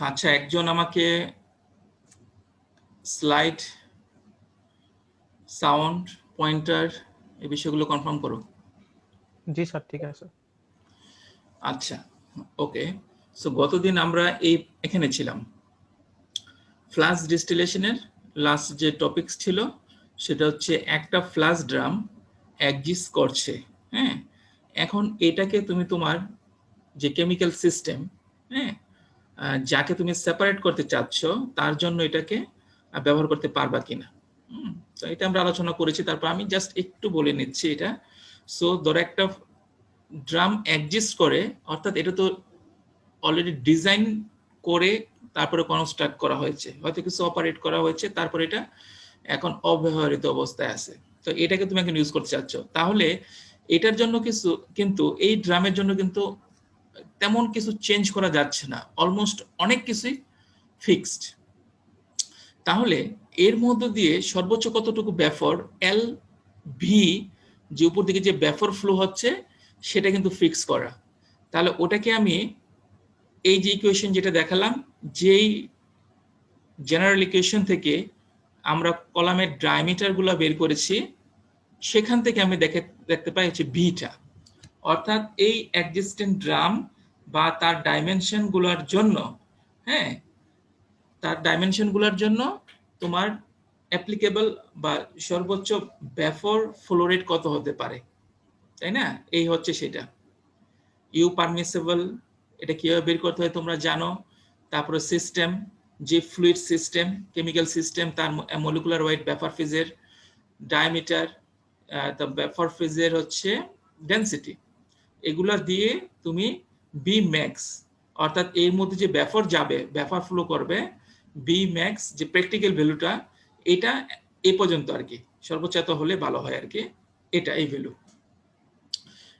আচ্ছা, একজন আমাকে স্লাইড, সাউন্ড, পয়েন্টার এই বিষয়গুলো কনফার্ম করো। জি স্যার, ঠিক আছে। আচ্ছা, ওকে। সো গতদিন আমরা এখানে ছিলাম, ফ্লাশ ডিস্টিলেশনের লাস্ট যে টপিকস ছিল সেটা হচ্ছে একটা ফ্লাশ ড্রাম এক্সিস্ট করছে। হ্যাঁ, এখন এটাকে তুমি তোমার যে কেমিক্যাল সিস্টেম, হ্যাঁ, যাকে তুমি সেপারেট করতে চাচ্ছ তার জন্য এটাকে ব্যবহার করতে পারবা কিনা। তো এটা আমরা আলোচনা করেছি, তারপর আমি জাস্ট একটু বলে নিচ্ছি এটা। সো ধরো একটা ড্রাম এক্সিস্ট করে, অর্থাৎ এটা তো অলরেডি ডিজাইন করে তারপরে কনস্ট্রাক্ট করা হয়েছে, হয়তো কিছু অপারেট করা হয়েছে, তারপরে এটা এখন অব্যবহৃত অবস্থায় আছে। তো এটাকে তুমি এখন ইউজ করতে চাচ্ছ, তাহলে এটার জন্য কিছু, কিন্তু এই ড্রামের জন্য কিন্তু তেমন কিছু চেঞ্জ করা যাচ্ছে না, অলমোস্ট অনেক কিছুই ফিক্সড। তাহলে এর মধ্য দিয়ে সর্বোচ্চ কতটুকু ব্যাফর এল ভি, যে উপর দিকে যে ব্যাফর ফ্লো হচ্ছে সেটা কিন্তু ফিক্স করা। তাহলে ওটাকে আমি এই যে ইকুয়েশন যেটা দেখালাম, যেই জেনারেল ইকুয়েশন থেকে আমরা কলামের ডায়ামিটারগুলো বের করেছি, সেখান থেকে আমি দেখতে পাই হচ্ছে ভিটা, অর্থাৎ এই এক্সিস্টেন্ট ড্রাম বা তার ডাইমেনশনগুলোর জন্য, হ্যাঁ, তার ডাইমেনশনগুলোর জন্য তোমার অ্যাপ্লিকেবল বা সর্বোচ্চ ব্যাফর ফ্লো রেট কত হতে পারে, তাই না? এই হচ্ছে সেটা। ইউ পারমিসেবল, এটা কিভাবে বের করতে হয় তোমরা জানো। তারপরে সিস্টেম, যে ফ্লুইড সিস্টেম, কেমিক্যাল সিস্টেম, তার মলিকুলার ওয়েট, ব্যাফার ফেজের ডায়ামিটার, তো ব্যাফার ফেজের হচ্ছে ডেনসিটি, এগুলা দিয়ে তুমি বি ম্যাক্স, অর্থাৎ এর মধ্যে যে ব্যাফর যাবে, ব্যাফার ফ্লো করবে, বি ম্যাক্স যে প্র্যাকটিক্যাল ভ্যালুটা, এটা এ পর্যন্ত আর কি, সর্বোচ্চ এত হলে ভালো হয় আর কি, এটা এই ভ্যালু।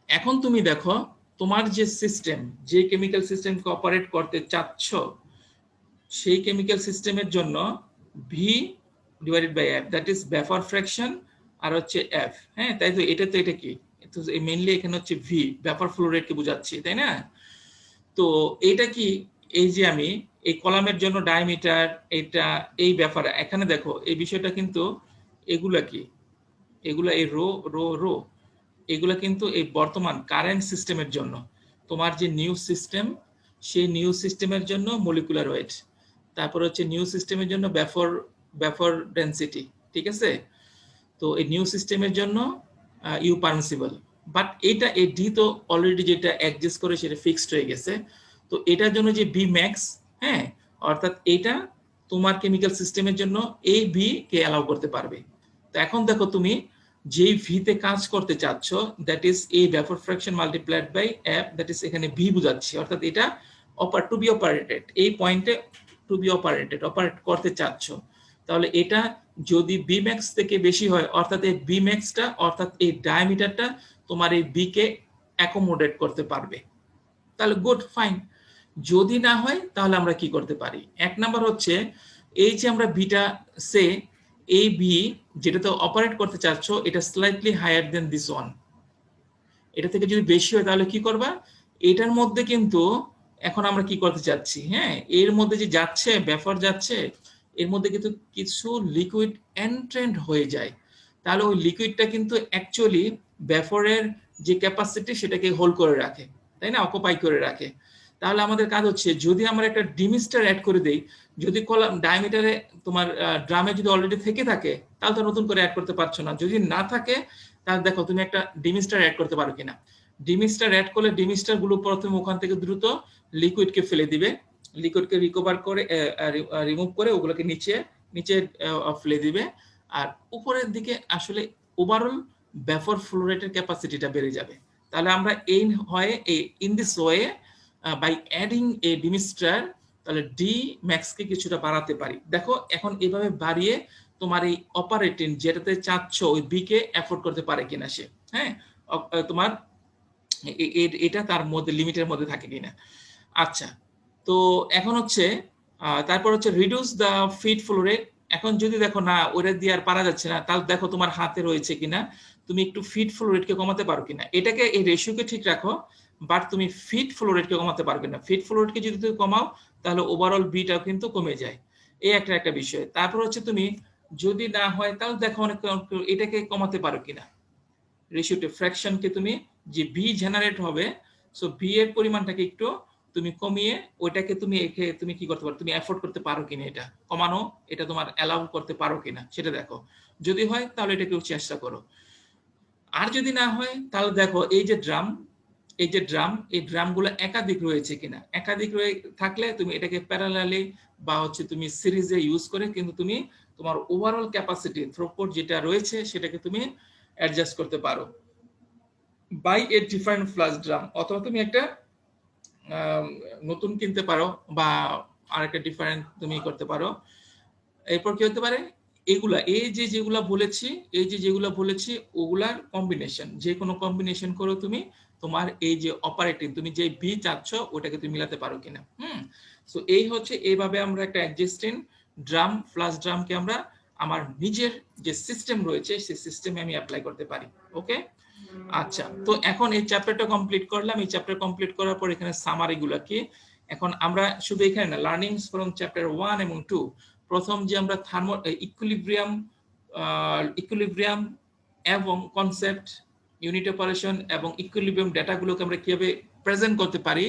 এখন তুমি দেখো তোমার যে সিস্টেম, যে কেমিক্যাল সিস্টেমকে অপারেট করতে চাচ্ছ, সেই কেমিক্যাল সিস্টেমের জন্য V divided by F, that is vapour fraction, আর হচ্ছে এফ। হ্যাঁ, তাই তো এটা তো এটা কি, মেইনলি এখানে হচ্ছে ভি, ব্যাফর ফ্লো রেটকে বোঝাচ্ছি, তাই না? তো এটা কি, এই যে আমি এই কলামের জন্য ডায়ামিটার, এটা এই ব্যাপার, এখানে দেখো এই বিষয়টা কিন্তু, এগুলা কি, এগুলা এই রো রো রো, এগুলা কিন্তু এই বর্তমান কারেন্ট সিস্টেমের জন্য, তোমার যে নিউ সিস্টেম, সেই নিউ সিস্টেমের জন্য মলিকুলার ওয়েট, তারপর হচ্ছে নিউ সিস্টেমের জন্য ব্যাফর ব্যাফর ডেনসিটি, ঠিক আছে? তো এই নিউ সিস্টেমের জন্য ইউ পারমিসিবল, বাট এটা এই ডি তো অলরেডি যেটা এক্সিস্ট করে সেটা ফিক্সড হয়ে গেছে। তো এটার জন্য যে বি ম্যাক্স, হ্যাঁ, অর্থাৎ এটা তোমার কেমিক্যাল সিস্টেমের জন্য এই ভি কে অ্যালাউ করতে পারবে। তো এখন দেখো তুমি যেই ভি তে কাজ করতে চাচ্ছ, that is a vapour fraction multiplied by F, that is এখানে ভি বুঝাচ্ছি, অর্থাৎ এটা টু বি অপারেটেড, এই পয়েন্টে টু বি অপারেটেড, অপারেট করতে চাচ্ছ। তাহলে এটা যদি বি ম্যাক্স থেকে বেশি হয়, অর্থাৎ এই বি ম্যাক্সটা, অর্থাৎ এই ডায়ামিটারটা তোমার এই বি কে অ্যাকোমোডেট করতে পারবে, তাহলে গুড, ফাইন। যদি না হয় তাহলে আমরা কি করতে পারি? এক নাম্বার হচ্ছে, এই যে আমরা বিটা সে এই বি যেটাতে অপারেট করতে চাচ্ছ, এটা slightly higher than this one, এটা থেকে যদি বেশি হয় তাহলে কি করবা? এটার মধ্যে কিন্তু এখন আমরা কি করতে চাচ্ছি, হ্যাঁ, এর মধ্যে যে যাচ্ছে ব্যাফর যাচ্ছে, এর মধ্যে কিন্তু কিছু লিকুইড এন্ট্রেন্ড হয়ে যায়, তাহলে ওই লিকুইডটা কিন্তু অ্যাকচুয়ালি ব্যাফরের যে ক্যাপাসিটি সেটাকে হোল্ড করে রাখে, তাই না, অকুপাই করে রাখে। তাহলে আমাদের কাজ হচ্ছে, যদি আমরা একটা ডিমিস্টার অ্যাড করে দেই, যদি কলাম ডায়ামিটারে তোমার ড্রামে যদি অলরেডি থেকে থাকে, তাহলে তো নতুন করে অ্যাড করতে পারছো না। যদি না থাকে, তাহলে দেখো তুমি একটা ডিমিস্টার অ্যাড করতে পারো কিনা। ডিমিস্টার অ্যাড করলে ডিমিস্টার গুলো প্রথমে ওখান থেকে দ্রুত লিকুইডকে ফেলে দিবে, লিকুইডকে রিকভার করে রিমুভ করে ওগুলোকে নিচে নিচে ফেলে দিবে, আর উপরের দিকে আসলে ওভারঅল ব্যাফর ফ্লো রেটের ক্যাপাসিটিটা বেড়ে যাবে। তাহলে আমরা এই হয় in this way by adding a demister, তাহলে ডি ম্যাক্স কে কিছুটা বাড়াতে পারি। দেখো এখন এভাবে বাড়িয়ে তোমার এই অপারেটিং যেটাতে চাচ্ছ ওই বি কে অ্যাফোর্ড করতে পারে কিনা সে, হ্যাঁ, তোমার এটা তার মধ্যে লিমিটের মধ্যে থাকে কিনা। আচ্ছা, তো এখন হচ্ছে তারপর হচ্ছে reduce the feed flow rate. এখন যদি দেখো না ওটা দিয়ে আর পারা যাচ্ছে না, তাহলে দেখো তোমার হাতে রয়েছে কিনা, তুমি একটু ফিড ফ্লো রেটকে কমাতে পারো কিনা। এটাকে এই রেশিওকে ঠিক রাখো, বাট তুমি ফিড ফ্লো রেটকে কমাতে পারবে না। ফিড ফ্লো রেটকে যদি তুমি কমাও, তাহলে ওভারঅল বিটাও কিন্তু কমে যায়। এই একটা বিষয়। তারপর হচ্ছে তুমি যদি না হয় তাহলে দেখো অনেক এটাকে কমাতে পারো কিনা, রেশিওতে ফ্র্যাকশনকে তুমি যে ভি জেনারেট হবে, সো ভি এর পরিমাণটাকে একটু তুমি কমিয়ে ওইটাকে তুমি কি করতে পারো, তুমি এফোর্ড করতে পারো কিনা, এটা কমানো, এটা তোমার অ্যালাউ করতে পারো কিনা সেটা দেখো। যদি হয় তাহলে এটাকেও চেষ্টা করো। আর যদি না হয় তাহলে দেখো এই যে ড্রাম, এই ড্রামগুলো একাধিক রয়েছে কিনা। একাধিক থাকলে তুমি এটাকে প্যারালালি বা হচ্ছে তুমি সিরিজে ইউজ করে কিন্তু তুমি তোমার ওভারঅল ক্যাপাসিটি থ্রুপুট যেটা রয়েছে সেটাকে তুমি অ্যাডজাস্ট করতে পারো by a different flash drum, অথবা তুমি একটা নতুন কিনতে পারো বা আরেকটা ডিফারেন্ট তুমি করতে পারো। এরপর কি হতে পারে, এগুলা যেগুলা বলেছি ওগুলার কম্বিনেশন, যে কোনো কম্বিনেশন করো তুমি, তোমার এই যে অপারেটিং তুমি যে বি চাচ্ছ ওটাকে তুমি মিলাতে পারো কিনা। সো এই হচ্ছে এইভাবে আমরা একটা এক্সিস্টিং ড্রাম ফ্লাশ ড্রামকে আমরা আমার নিজের যে সিস্টেম রয়েছে সেই সিস্টেমে আমি অ্যাপ্লাই করতে পারি। ওকে, আচ্ছা, তো এখন এই চ্যাপ্টারটা কমপ্লিট করলাম। এই চ্যাপ্টার কমপ্লিট করার পর এখানে সামারি গুলা কি, এখন আমরা শুধু এখানে না, লার্নিংস ফ্রম চ্যাপ্টার 1 এবং 2, প্রথম যে আমরা ইকুইলিব্রিয়াম এবং কনসেপ্ট, ইউনিট অপারেশন এবং ইকুইলিব্রিয়াম ডেটাগুলোকে আমরা কিভাবে প্রেজেন্ট করতে পারি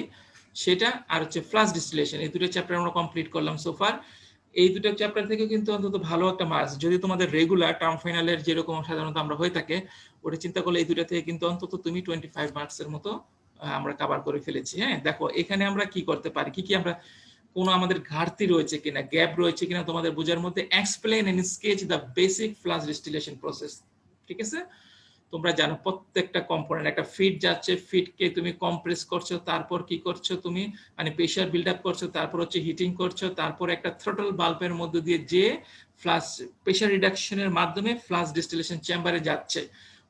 সেটা, আর হচ্ছে ফ্লাশ ডিস্টিলেশন, এই দুটো চ্যাপ্টার আমরা কমপ্লিট করলাম সোফার। এই দুটো চ্যাপ্টার থেকে কিন্তু অন্তত ভালো একটা মার্কস, যদি তোমাদের রেগুলার টার্ম ফাইনালের যেরকম সাধারণত আমরা হয়ে থাকে ওটা চিন্তা করলে এই দুটো থেকে কিন্তু অন্তত তুমি 25 মার্কসের মতো আমরা কভার করে ফেলেছি। হ্যাঁ, দেখো এখানে আমরা কি করতে পারি, কি আমরা কোনো আমাদের ঘাটতি রয়েছে কিনা, গ্যাপ রয়েছে কিনা তোমাদের বোঝার মধ্যে, explain and sketch the basic flash distillation process. ঠিক আছে, তোমরা জানো প্রত্যেকটা কম্পোনেন্ট, একটা ফিড যাচ্ছে, ফিডকে তুমি কম্প্রেস করছো, তারপর কি করছো তুমি, মানে প্রেসার বিল্ড আপ করছো, তারপর হচ্ছে হিটিং করছো, তারপর একটা থ্রটল বাল্বের মধ্যে দিয়ে যে ফ্লাশ প্রেসার রিডাকশনের মাধ্যমে ফ্লাশ ডিস্টিলেশন চেম্বারে যাচ্ছে,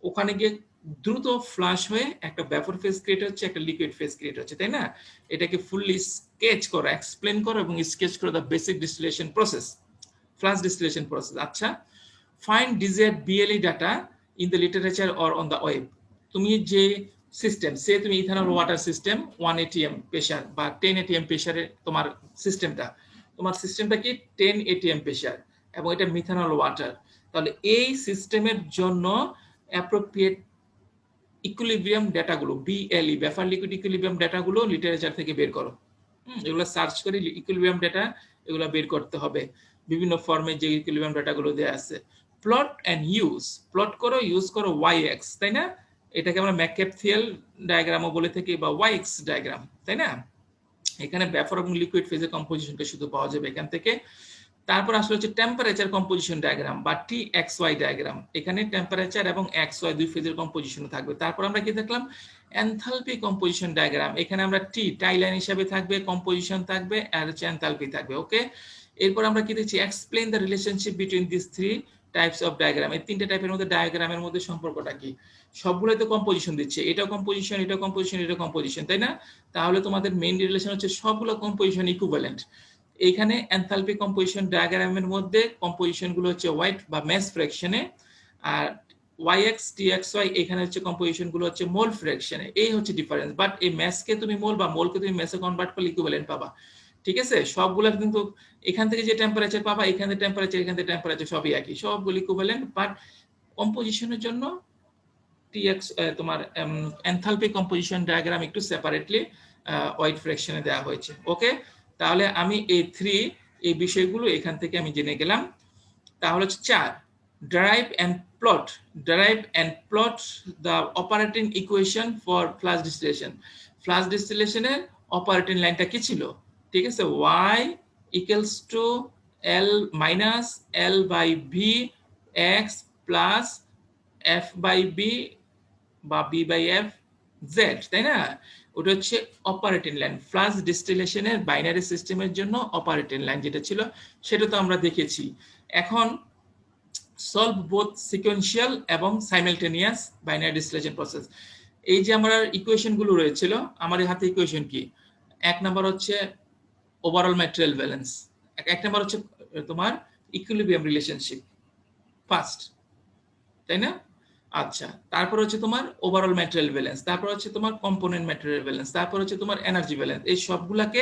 ওখানে গিয়ে দ্রুত ফ্লাশ হয়ে একটা ভেপর ফেজ ক্রিয়েট হচ্ছে, একটা লিকুইড ফেজ ক্রিয়েট হচ্ছে, তাই না? এটাকে ফুললি স্কেচ করো, এক্সপ্লেন করো এবং স্কেচ করো the basic distillation process, flash distillation process. আচ্ছা, find desired BLE data in the literature or on the web। তুমি যে সিস্টেম, সে তুমি ethanol water system 1 atm pressure বা 10 atm প্রেসারে তোমার সিস্টেমটা কি 10 atm প্রেসার এবং এটা মিথানল ওয়াটার, তাহলে এই সিস্টেমের জন্য অ্যাপ্রোপ্রিয়েট ইকুইলিব্রিয়াম ডাটাগুলো, বিএলই ভেপার লিকুইড ইকুইলিব্রিয়াম ডাটাগুলো লিটারেচার থেকে বের করো। এগুলো সার্চ করে ইকুইলিব্রিয়াম ডাটা এগুলো বের করতে হবে, বিভিন্ন ফর্মে যে ইকুইলিব্রিয়াম ডাটাগুলো দেয়া আছে। প্লট এন্ড ইউজ, প্লট করো, ইউজ করো ওয়াই এক্স, তাই না? এটাকে আমরা ম্যাককেপথিয়াল ডায়াগ্রামও বলে থাকি বা ওয়াই এক্স ডায়াগ্রাম, তাই না? এখানে ভেপার এবং লিকুইড ফেজের কম্পোজিশনটা শুধু পাওয়া যাবে এখান থেকে। তারপর আসলে হচ্ছে টেম্পারেচার কম্পোজিশন ডায়াগ্রাম বা টি এক্স ওয়াই ডায়াগ্রাম, এখানে টেম্পারেচার এবং এক্স ওয়াই দুই ফেজের কম্পোজিশন থাকবে। তারপর আমরা কি দেখলাম, এনথালপি কম্পোজিশন ডায়াগ্রাম, এখানে আমরা টাই লাইন হিসেবে থাকবে, কম্পোজিশন থাকবে আর হচ্ছে এনথালপি থাকবে। ওকে, এরপর আমরা কি দেখছি, explain the relationship between this three types of diagram, এই তিনটে টাইপের মধ্যে ডায়াগ্রামের মধ্যে সম্পর্কটা কি, সবগুলোই তো কম্পোজিশন দিচ্ছে, এটা কম্পোজিশন, এটা কম্পোজিশন, এটা কম্পোজিশন, তাই না? তাহলে তোমাদের মেইন রিলেশন হচ্ছে সবগুলো কম্পোজিশন ইকুইভ্যালেন্ট। এইখানে এনথালপি কম্পোজিশন ডায়াগ্রামের মধ্যে কম্পোজিশন গুলো হচ্ছে ওয়াইট বা ম্যাস ফ্র্যাকশনে, আর YX TXY এখানে হচ্ছে কম্পোজিশন গুলো হচ্ছে মোল ফ্র্যাকশনে। এই হচ্ছে ডিফারেন্স, বাট এই ম্যাসকে তুমি মোল বা মোলকে তুমি ম্যাসে কনভার্ট করলে ইকুইভ্যালেন্ট পাবা। ঠিক আছে, সবগুলো কিন্তু এখান থেকে যে টেম্পারেচার পাবা, এখান থেকে টেম্পারেচার, এখান থেকে টেম্পারেচার সবই একই, সবগুলো ইকুইভ্যালেন্ট, বাট কম্পোজিশনের জন্য টিএক্স তোমার এনথালপি কম্পোজিশন ডায়াগ্রাম একটু সেপারেটলি ওয়াইট ফ্র্যাকশনে দেওয়া হয়েছে। ওকে, তাহলে আমি এই বিষয়গুলো এখান থেকে আমি জেনে গেলাম। তাহলে হচ্ছে 4, derive and plot the operating equation for flash distillation। flash distillation এর অপারেটিং লাইনটা কি ছিল? ঠিক আছে, y equals to l minus l by v x plus f by b বা b by f z, তাই না? ওটা হচ্ছে অপারেটিং লাইন, ফ্লাশ ডিস্টিলেশনের বাইনারি সিস্টেমের জন্য অপারেটিং লাইন যেটা ছিল সেটা তো আমরা দেখেছি। এখন সলভ বোথ সিকোয়েন্সিয়াল এবং সাইমালটেনিয়াস বাইনারি ডিস্টিলেশন প্রসেস। এই যে আমার ইকুয়েশন গুলো রয়েছিল, আমার হাতে ইকুয়েশন কি, এক নাম্বার হচ্ছে ওভারঅল ম্যাটেরিয়াল ব্যালেন্স, এক নাম্বার হচ্ছে তোমার ইকুইলিব্রিয়াম রিলেশনশিপ ফার্স্ট, তাই না? আচ্ছা, তারপর হচ্ছে তোমার ওভারঅল ম্যাটেরিয়াল ব্যালেন্স, তারপর হচ্ছে তোমার কম্পোনেন্ট ম্যাটেরিয়াল ব্যালেন্স, তারপর হচ্ছে তোমার এনার্জি ব্যালেন্স। এই সবগুলাকে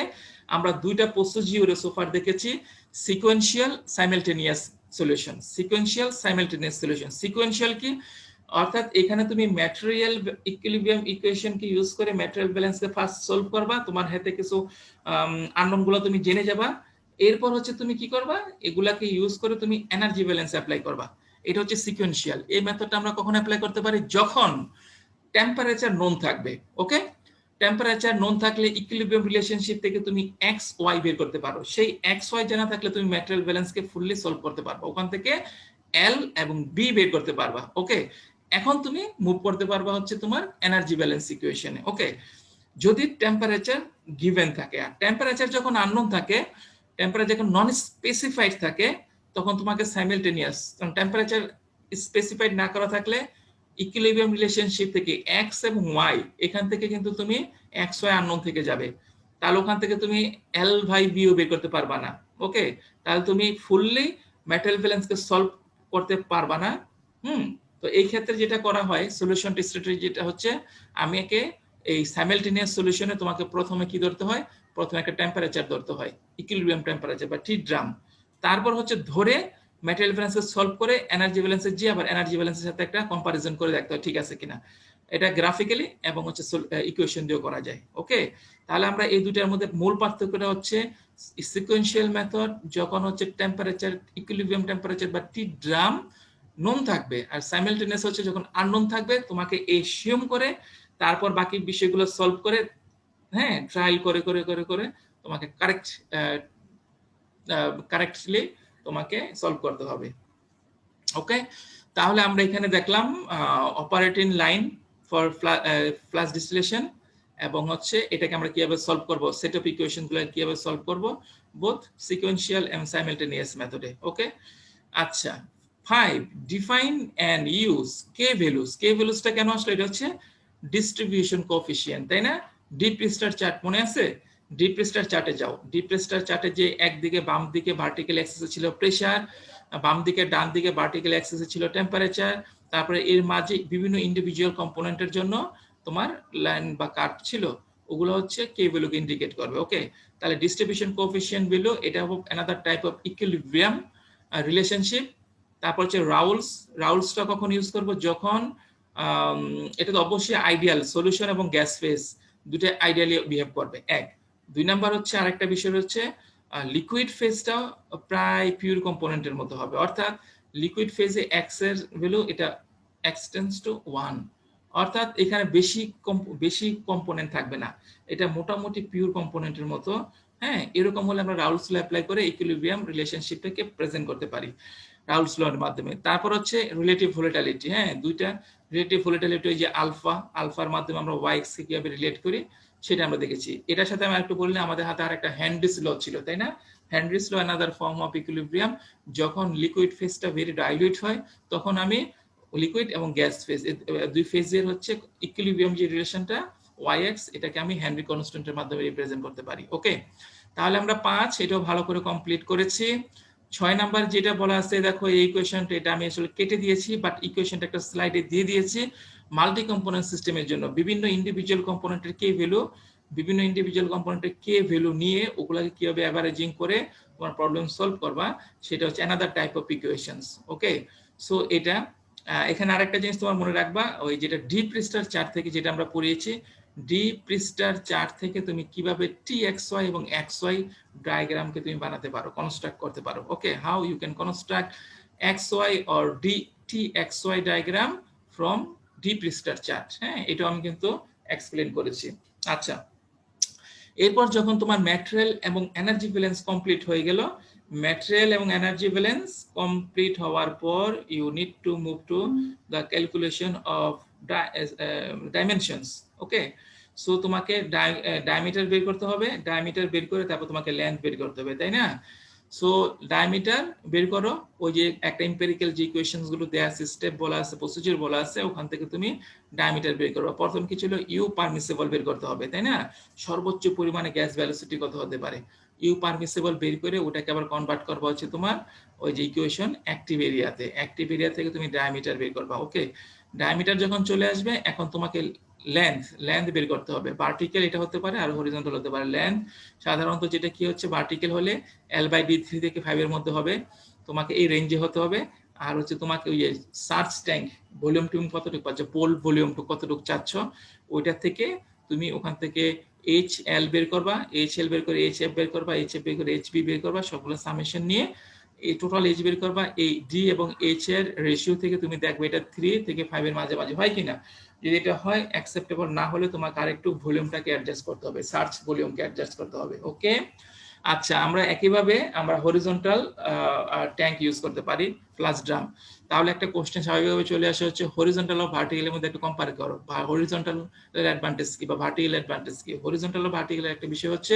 আমরা দুইটা প্রসিডিউরে সোফার দেখেছি, sequential simultaneous solution. Sequential simultaneous solution, sequential কি, অর্থাৎ এখানে তুমি ম্যাটেরিয়াল ইকুইলিব্রিয়াম ইকুয়েশনকে ইউজ করে ম্যাটেরিয়াল ব্যালেন্সকে ফার্স্ট সলভ করবা, তোমার হাতে কিছু আননোন গুলো তুমি জেনে যাবা, এরপর হচ্ছে তুমি কি করবা, এগুলাকে ইউজ করে তুমি এনার্জি ব্যালেন্স অ্যাপ্লাই করবা। এটা হচ্ছে সিকোয়েন্সিয়াল। এই মেথডটা আমরা কখন অ্যাপ্লাই করতে পারি, যখন টেম্পারেচার নোন থাকবে। ওকে, টেম্পারেচার নোন থাকলে ইকুইলিব্রিয়াম রিলেশনশিপ থেকে তুমি এক্স ওয়াই বের করতে পারো। সেই এক্স ওয়াই জানা থাকলে তুমি ম্যাটেরিয়াল ব্যালেন্সকে ফুললি সলভ করতে পারবা, ওখান থেকে এল এবং বি বের করতে পারবা। ওকে, এখন তুমি মুভ করতে পারবা হচ্ছে তোমার এনার্জি ব্যালেন্স ইকুয়েশনে। ওকে, যদি টেম্পারেচার গিভেন থাকে, আর টেম্পারেচার যখন আননোন থাকে, টেম্পারেচার যখন নন স্পেসিফাইড থাকে, তখন তোমাকে সাইমালটেনিয়াস, টেম্পারেচার স্পেসিফাইড না করা থাকলে ইকুইলিব্রিয়াম রিলেশনশিপ থেকে এক্স এবং ওয়াই, এখান থেকে কিন্তু তুমি এক্স ওয়াই আননোন থেকে যাবে, তাহলে ওখান থেকে তুমি এল বাই বিও বের করতে পারবা না। ওকে, তাহলে তুমি ফুললি ম্যাটেরিয়াল ব্যালেন্সকে সলভ করতে পারবা না। তো এই ক্ষেত্রে যেটা করা হয়, সলিউশন স্ট্র্যাটেজি যেটা হচ্ছে, আমি একে এই সাইমালটেনিয়াস সলিউশনে তোমাকে প্রথমে কি ধরতে হয়, প্রথমে একটা টেম্পারেচার ধরতে হয়, ইকুইলিব্রিয়াম টেম্পারেচার বা টি ড্রাম, তারপর হচ্ছে ধরে ম্যাটেরিয়াল ব্যালেন্সকে সলভ করে এনার্জি ব্যালেন্সের যে আবার এনার্জি ব্যালেন্সের সাথে একটা কম্পারিজন করে দেখতে হয় ঠিক আছে কিনা। এটা গ্রাফিক্যালি এবং হচ্ছে ইকুয়েশন দিয়েও করা যায়। ওকে, তাহলে আমরা এই দুটার মধ্যে মূল পার্থক্যটা হচ্ছে সিকোয়েন্সিয়াল মেথড যখন হচ্ছে টেম্পারেচার ইকুইলিব্রিয়াম টেম্পারেচার বা টি ড্রাম নোন থাকবে, আর সাইমালটেনিয়াস হচ্ছে যখন আননোন থাকবে, তোমাকে এসিউম করে তারপর বাকি বিষয়গুলো সলভ করে, হ্যাঁ, ট্রায়াল করে করে করে করে তোমাকে কারেক্টলি তোমাকে সলভ করতে হবে। ওকে, তাহলে আমরা এখানে দেখলাম operating line for flash distillation, এবং হচ্ছে এটাকে আমরা কিভাবে সলভ করব, সেট অফ ইকুয়েশন গুলো কিভাবে সলভ করব, বোথ সিকোয়েন্সিয়াল এন্ড সাইমালটেনিয়াস মেথডে। ওকে, আচ্ছা, 5 define and use K values. K ভ্যালুসটা কেন আসলে, এটা হচ্ছে ডিস্ট্রিবিউশন কোএফিসিয়েন্ট, তাই না? ডিপ স্টার চার্ট মনে আছে? ডিপ স্টার চার্টে যাও, ডিপ স্টার চার্টে যে একদিকে বাম দিকে ভার্টিক্যাল অ্যাক্সিসে ছিল প্রেসার, বাম দিকে ডান দিকে ভার্টিক্যাল অ্যাক্সিসে ছিল টেম্পারেচার, তারপরে এর মাঝে বিভিন্ন ইন্ডিভিজুয়াল কম্পোনেন্টের জন্য তোমার লাইন বা কার্ভ ছিল, ওগুলো হচ্ছে কে ভ্যালুকে ইন্ডিকেট করবে। ওকে, তাহলে ডিস্ট্রিবিউশন কোএফিসিয়েন্ট ভ্যালু, এটা হবে another type of equilibrium relationship. তারপর হচ্ছে রাউলসটা কখন ইউজ করব, যখন এটা তো অবশ্যই আইডিয়াল সলিউশন এবং গ্যাস ফেজ দুটো আইডিয়ালি বিহেভ করবে, এক। দুই নাম্বার হচ্ছে আরেকটা বিষয় হচ্ছে লিকুইড ফেজটা প্রায় পিওর কম্পোনেন্টের মতো হবে, অর্থাৎ লিকুইড ফেজে এক্স এর ভ্যালু এটা এক্স টেন্ডস টু 1, অর্থাৎ এখানে বেশি কম্পোনেন্ট থাকবে না, এটা মোটামুটি পিওর কম্পোনেন্টের মতো। হ্যাঁ, এরকম হলে আমরা রাউলস ল অ্যাপ্লাই করে ইকুইলিব্রিয়াম রিলেশনশিপটাকে প্রেজেন্ট করতে পারি রাউলস লর মাধ্যমে। তারপর হচ্ছে রিলেটিভ ভোলাটিলিটি, হ্যাঁ, দুইটা রিলেটিভ ভোলাটিলিটি, ওই যে আলফার মাধ্যমে আমরা ওয়াই এক্স কে কিভাবে রিলেট করি সেটা আমরা দেখেছি। এটার সাথে আমি একটু বললে, আমাদের হাতে আর একটা হেনরিস ল ছিল, তাই না? Henry's law another form of equilibrium, যখন লিকুইড ফেজটা ভেরি ডাইলিউট হয়, তখন আমি লিকুইড এবং গ্যাস ফেজ দুই ফেজের হচ্ছে ইকুইলিব্রিয়াম যে রিলেশনটা ওয়াই এক্স, এটাকে আমি হেনরি কনস্ট্যান্টের মাধ্যমে রিপ্রেজেন্ট করতে পারি। ওকে, তাহলে আমরা 5 এটাও ভালো করে কমপ্লিট করেছি। 6 নাম্বার যেটা বলা আছে, দেখো এই ইকুয়েশনটা, এটা আমি আসলে কেটে দিয়েছি, বাট ইকুয়েশনটা একটা স্লাইডে দিয়ে দিয়েছি। মাল্টি কম্পোনেন্ট সিস্টেমের জন্য বিভিন্ন ইন্ডিভিজুয়াল কম্পোনেন্টের কে ভ্যালু, বিভিন্ন ইন্ডিভিজুয়াল কম্পোনেন্টের কে ভ্যালু নিয়ে ওগুলাকে কিভাবে অ্যাভারেজিং করে তোমার প্রবলেম সলভ করবা, সেটা হচ্ছে another type of equations. Okay, so এটা এখানে আরেকটা জিনিস তোমার মনে রাখবা, ওই যেটা ডিপ পৃষ্ঠার চার্ট থেকে যেটা আমরা পড়িয়েছি, ডিপ পৃষ্ঠার চার্ট থেকে তুমি কিভাবে টি এক্স ওয়াই এবং এক্স ওয়াই ডায়াগ্রামকে তুমি বানাতে পারো, কনস্ট্রাক্ট করতে পারো। Okay, how you can construct X Y or T X Y diagram from DePriester chart. হ্যাঁ, এটা আমি কিন্তু এক্সপ্লেন করেছি। আচ্ছা, এরপর যখন তোমার ম্যাটেরিয়াল এবং এনার্জি ব্যালেন্স কমপ্লিট হয়ে গেল, ম্যাটেরিয়াল এবং এনার্জি ব্যালেন্স কমপ্লিট হওয়ার পর you need to move to the calculation of dimensions. Okay, so তোমাকে ডায়ামিটার বের করতে হবে, ডায়ামিটার বের করে তারপর তোমাকে লেন্থ বের করতে হবে, তাই না? সো ডায়ামিটার বের করো, ওই যে একটা এম্পিরিক্যাল যে ইকুয়েশনস গুলো দেয়া আছে, স্টেপ বলা আছে, প্রসিডিউর বলা আছে, ওখান থেকে তুমি ডায়ামিটার বের করবে। প্রথম কি ছিল, ইউ পারমিসিবল বের করতে হবে, তাই না? সর্বোচ্চ পরিমাণে গ্যাস ভেলোসিটি কত হতে পারে, ইউ পারমিসিবল বের করে ওটাকে আবার কনভার্ট করবা হচ্ছে তোমার ওই যে ইকুয়েশন অ্যাক্টিভ এরিয়াতে, অ্যাক্টিভ এরিয়া থেকে তুমি ডায়ামিটার বের করবা। ওকে, ডায়ামিটার যখন চলে আসবে এখন তোমাকে লেন্থ বের করতে হবে। ভার্টিক্যাল এটা হতে পারে আর হরিজন্টাল হতে পারে। লেন্থ সাধারণত যেটা কি হচ্ছে, ভার্টিক্যাল হলে L/D3 থেকে 5 এর মধ্যে হবে, তোমাকে এই রেঞ্জে হতে হবে। আর হচ্ছে তোমাকে ওই যে সার্চ ট্যাঙ্ক ভলিউম টুম কতটুকু পাচ্ছ, পোল ভলিউম কতটুকু চাচ্ছ, ওইটা থেকে তুমি ওখান থেকে HL বের করবা, HL বের করে HF বের করবা, HF বের করে HB বের করবা, সবগুলো সামেশন নিয়ে এই টোটাল H বের করবা। এই D এবং H এর রেশিও থেকে তুমি দেখবে এটা 3 থেকে 5 এর মাঝামাঝি হয় কিনা। যদি এটা হয় অ্যাকসেপ্টেবল, না হলে তোমাকে আরেকটু ভলিউমটাকে অ্যাডজাস্ট করতে হবে, সার্চ ভলিউমকে অ্যাডজাস্ট করতে হবে। ওকে, আচ্ছা আমরা একইভাবে আমরা হরিজন্টাল ট্যাঙ্ক ইউজ করতে পারি, ফ্লাশ ড্রাম। তাহলে একটা কোশ্চেন স্বাভাবিকভাবে চলে আসে হচ্ছে হরিজন্টাল ও ভার্টিক্যালের মধ্যে একটু কম্পেয়ার করো, বা হরিজন্টাল এর অ্যাডভান্টেজ কি বা ভার্টিক্যাল অ্যাডভান্টেজ কি। হরিজন্টাল ও ভার্টিক্যালের একটা বিষয় হচ্ছে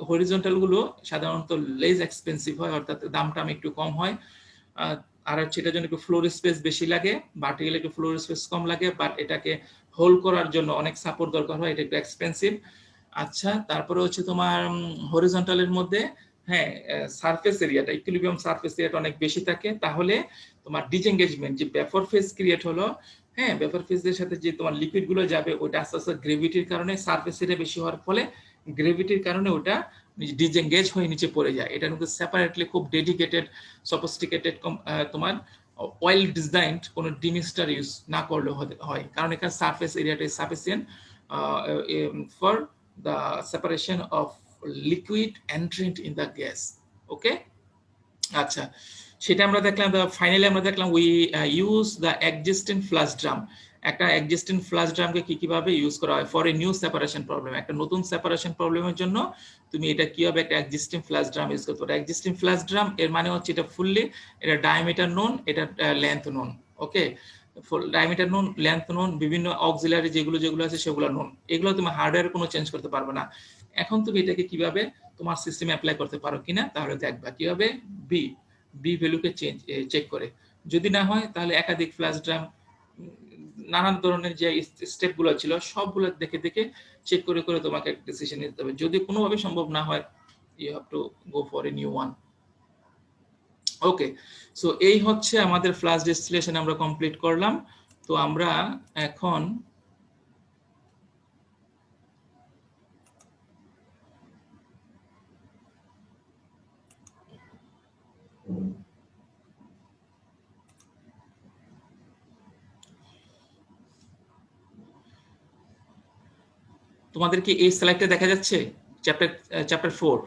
হরিজন্টাল গুলো সাধারণত লেস এক্সপেন্সিভ হয়, অর্থাৎ দামটা একটু কম হয়, আর হচ্ছে এটার জন্য একটু ফ্লোর স্পেস বেশি লাগে। ভার্টিক্যাল একটু ফ্লোর স্পেস কম লাগে, বাট এটাকে হোল্ড করার জন্য অনেক সাপোর্ট দরকার হয়, এটা একটু এক্সপেন্সিভ। আচ্ছা, তারপরে হচ্ছে তোমার হরিজন্টালের মধ্যে হ্যাঁ সারফেস এরিয়াটা, ইকুইলিব্রিয়াম সারফেস এরিয়াটা অনেক বেশি থাকে, তাহলে তোমার ডিসএনগেজমেন্ট যে ভেপর ফেজ ক্রিয়েট হলো, হ্যাঁ ভেপর ফেজের সাথে যে তোমার লিকুইড গুলো যাবে ওটা আস্তে আস্তে গ্রেভিটির কারণে, সারফেস এরিয়া বেশি হওয়ার ফলে গ্রেভিটির কারণে ওটা ডিসএনগেজ হয়ে নিচে পড়ে যায়। এটা কিন্তু সেপারেটলি খুব ডেডিকেটেড সফিস্টিকেটেড তোমার ওয়েল ডিজাইনড কোনো ডিমিস্টার ইউজ না করলেও হয়, কারণ এখানে সারফেস এরিয়াটা is sufficient for the separation of liquid entrant in the gas. Okay, আচ্ছা সেটা আমরা দেখলাম। ফাইনালি আমরা দেখলাম we use the existing flash drum. একটা এক্সিস্টিং ফ্লাশ ড্রামকে কিভাবে ইউজ করা হয় for a new separation problem, একটা নতুন সেপারেশন প্রবলেমের জন্য তুমি এটা কি হবে, একটা এক্সিস্টিং ফ্লাশ ড্রাম ইউজ করতে পারো। এক্সিস্টিং ফ্লাশ ড্রাম এর মানে হচ্ছে এটা ফুললি, এটা ডায়ামিটার নোন, এটা লেন্থ নোন। ওকে, ডায়ামিটার নোন, লেন্থ নোন, বিভিন্ন অক্সিলারি যেগুলো আছে সেগুলো নোন, এগুলো তুমি হার্ডওয়্যার কোনো চেঞ্জ করতে পারবে না। এখন তুমি এটাকে কিভাবে তোমার সিস্টেমে অ্যাপ্লাই করতে পারো কিনা তাহলে দেখবা কিভাবে। বি ভ্যালুকে চেক করে, যদি না হয় তাহলে একাধিক ফ্ল্যাশ ড্রাম, নানান ধরনের যে স্টেপ গুলো ছিল সবগুলো দেখে দেখে চেক করে করে তোমাকে একটা ডিসিশন নিতে হবে। যদি কোনোভাবে সম্ভব না হয় you have to go for a new one. Okay, so এই হচ্ছে আমাদের ফ্লাশ ডিস্টিলেশন আমরা কমপ্লিট করলাম। তো আমরা এখন তোমাদেরকে এই স্লাইডটা দেখা যাচ্ছে, চ্যাপ্টার 4।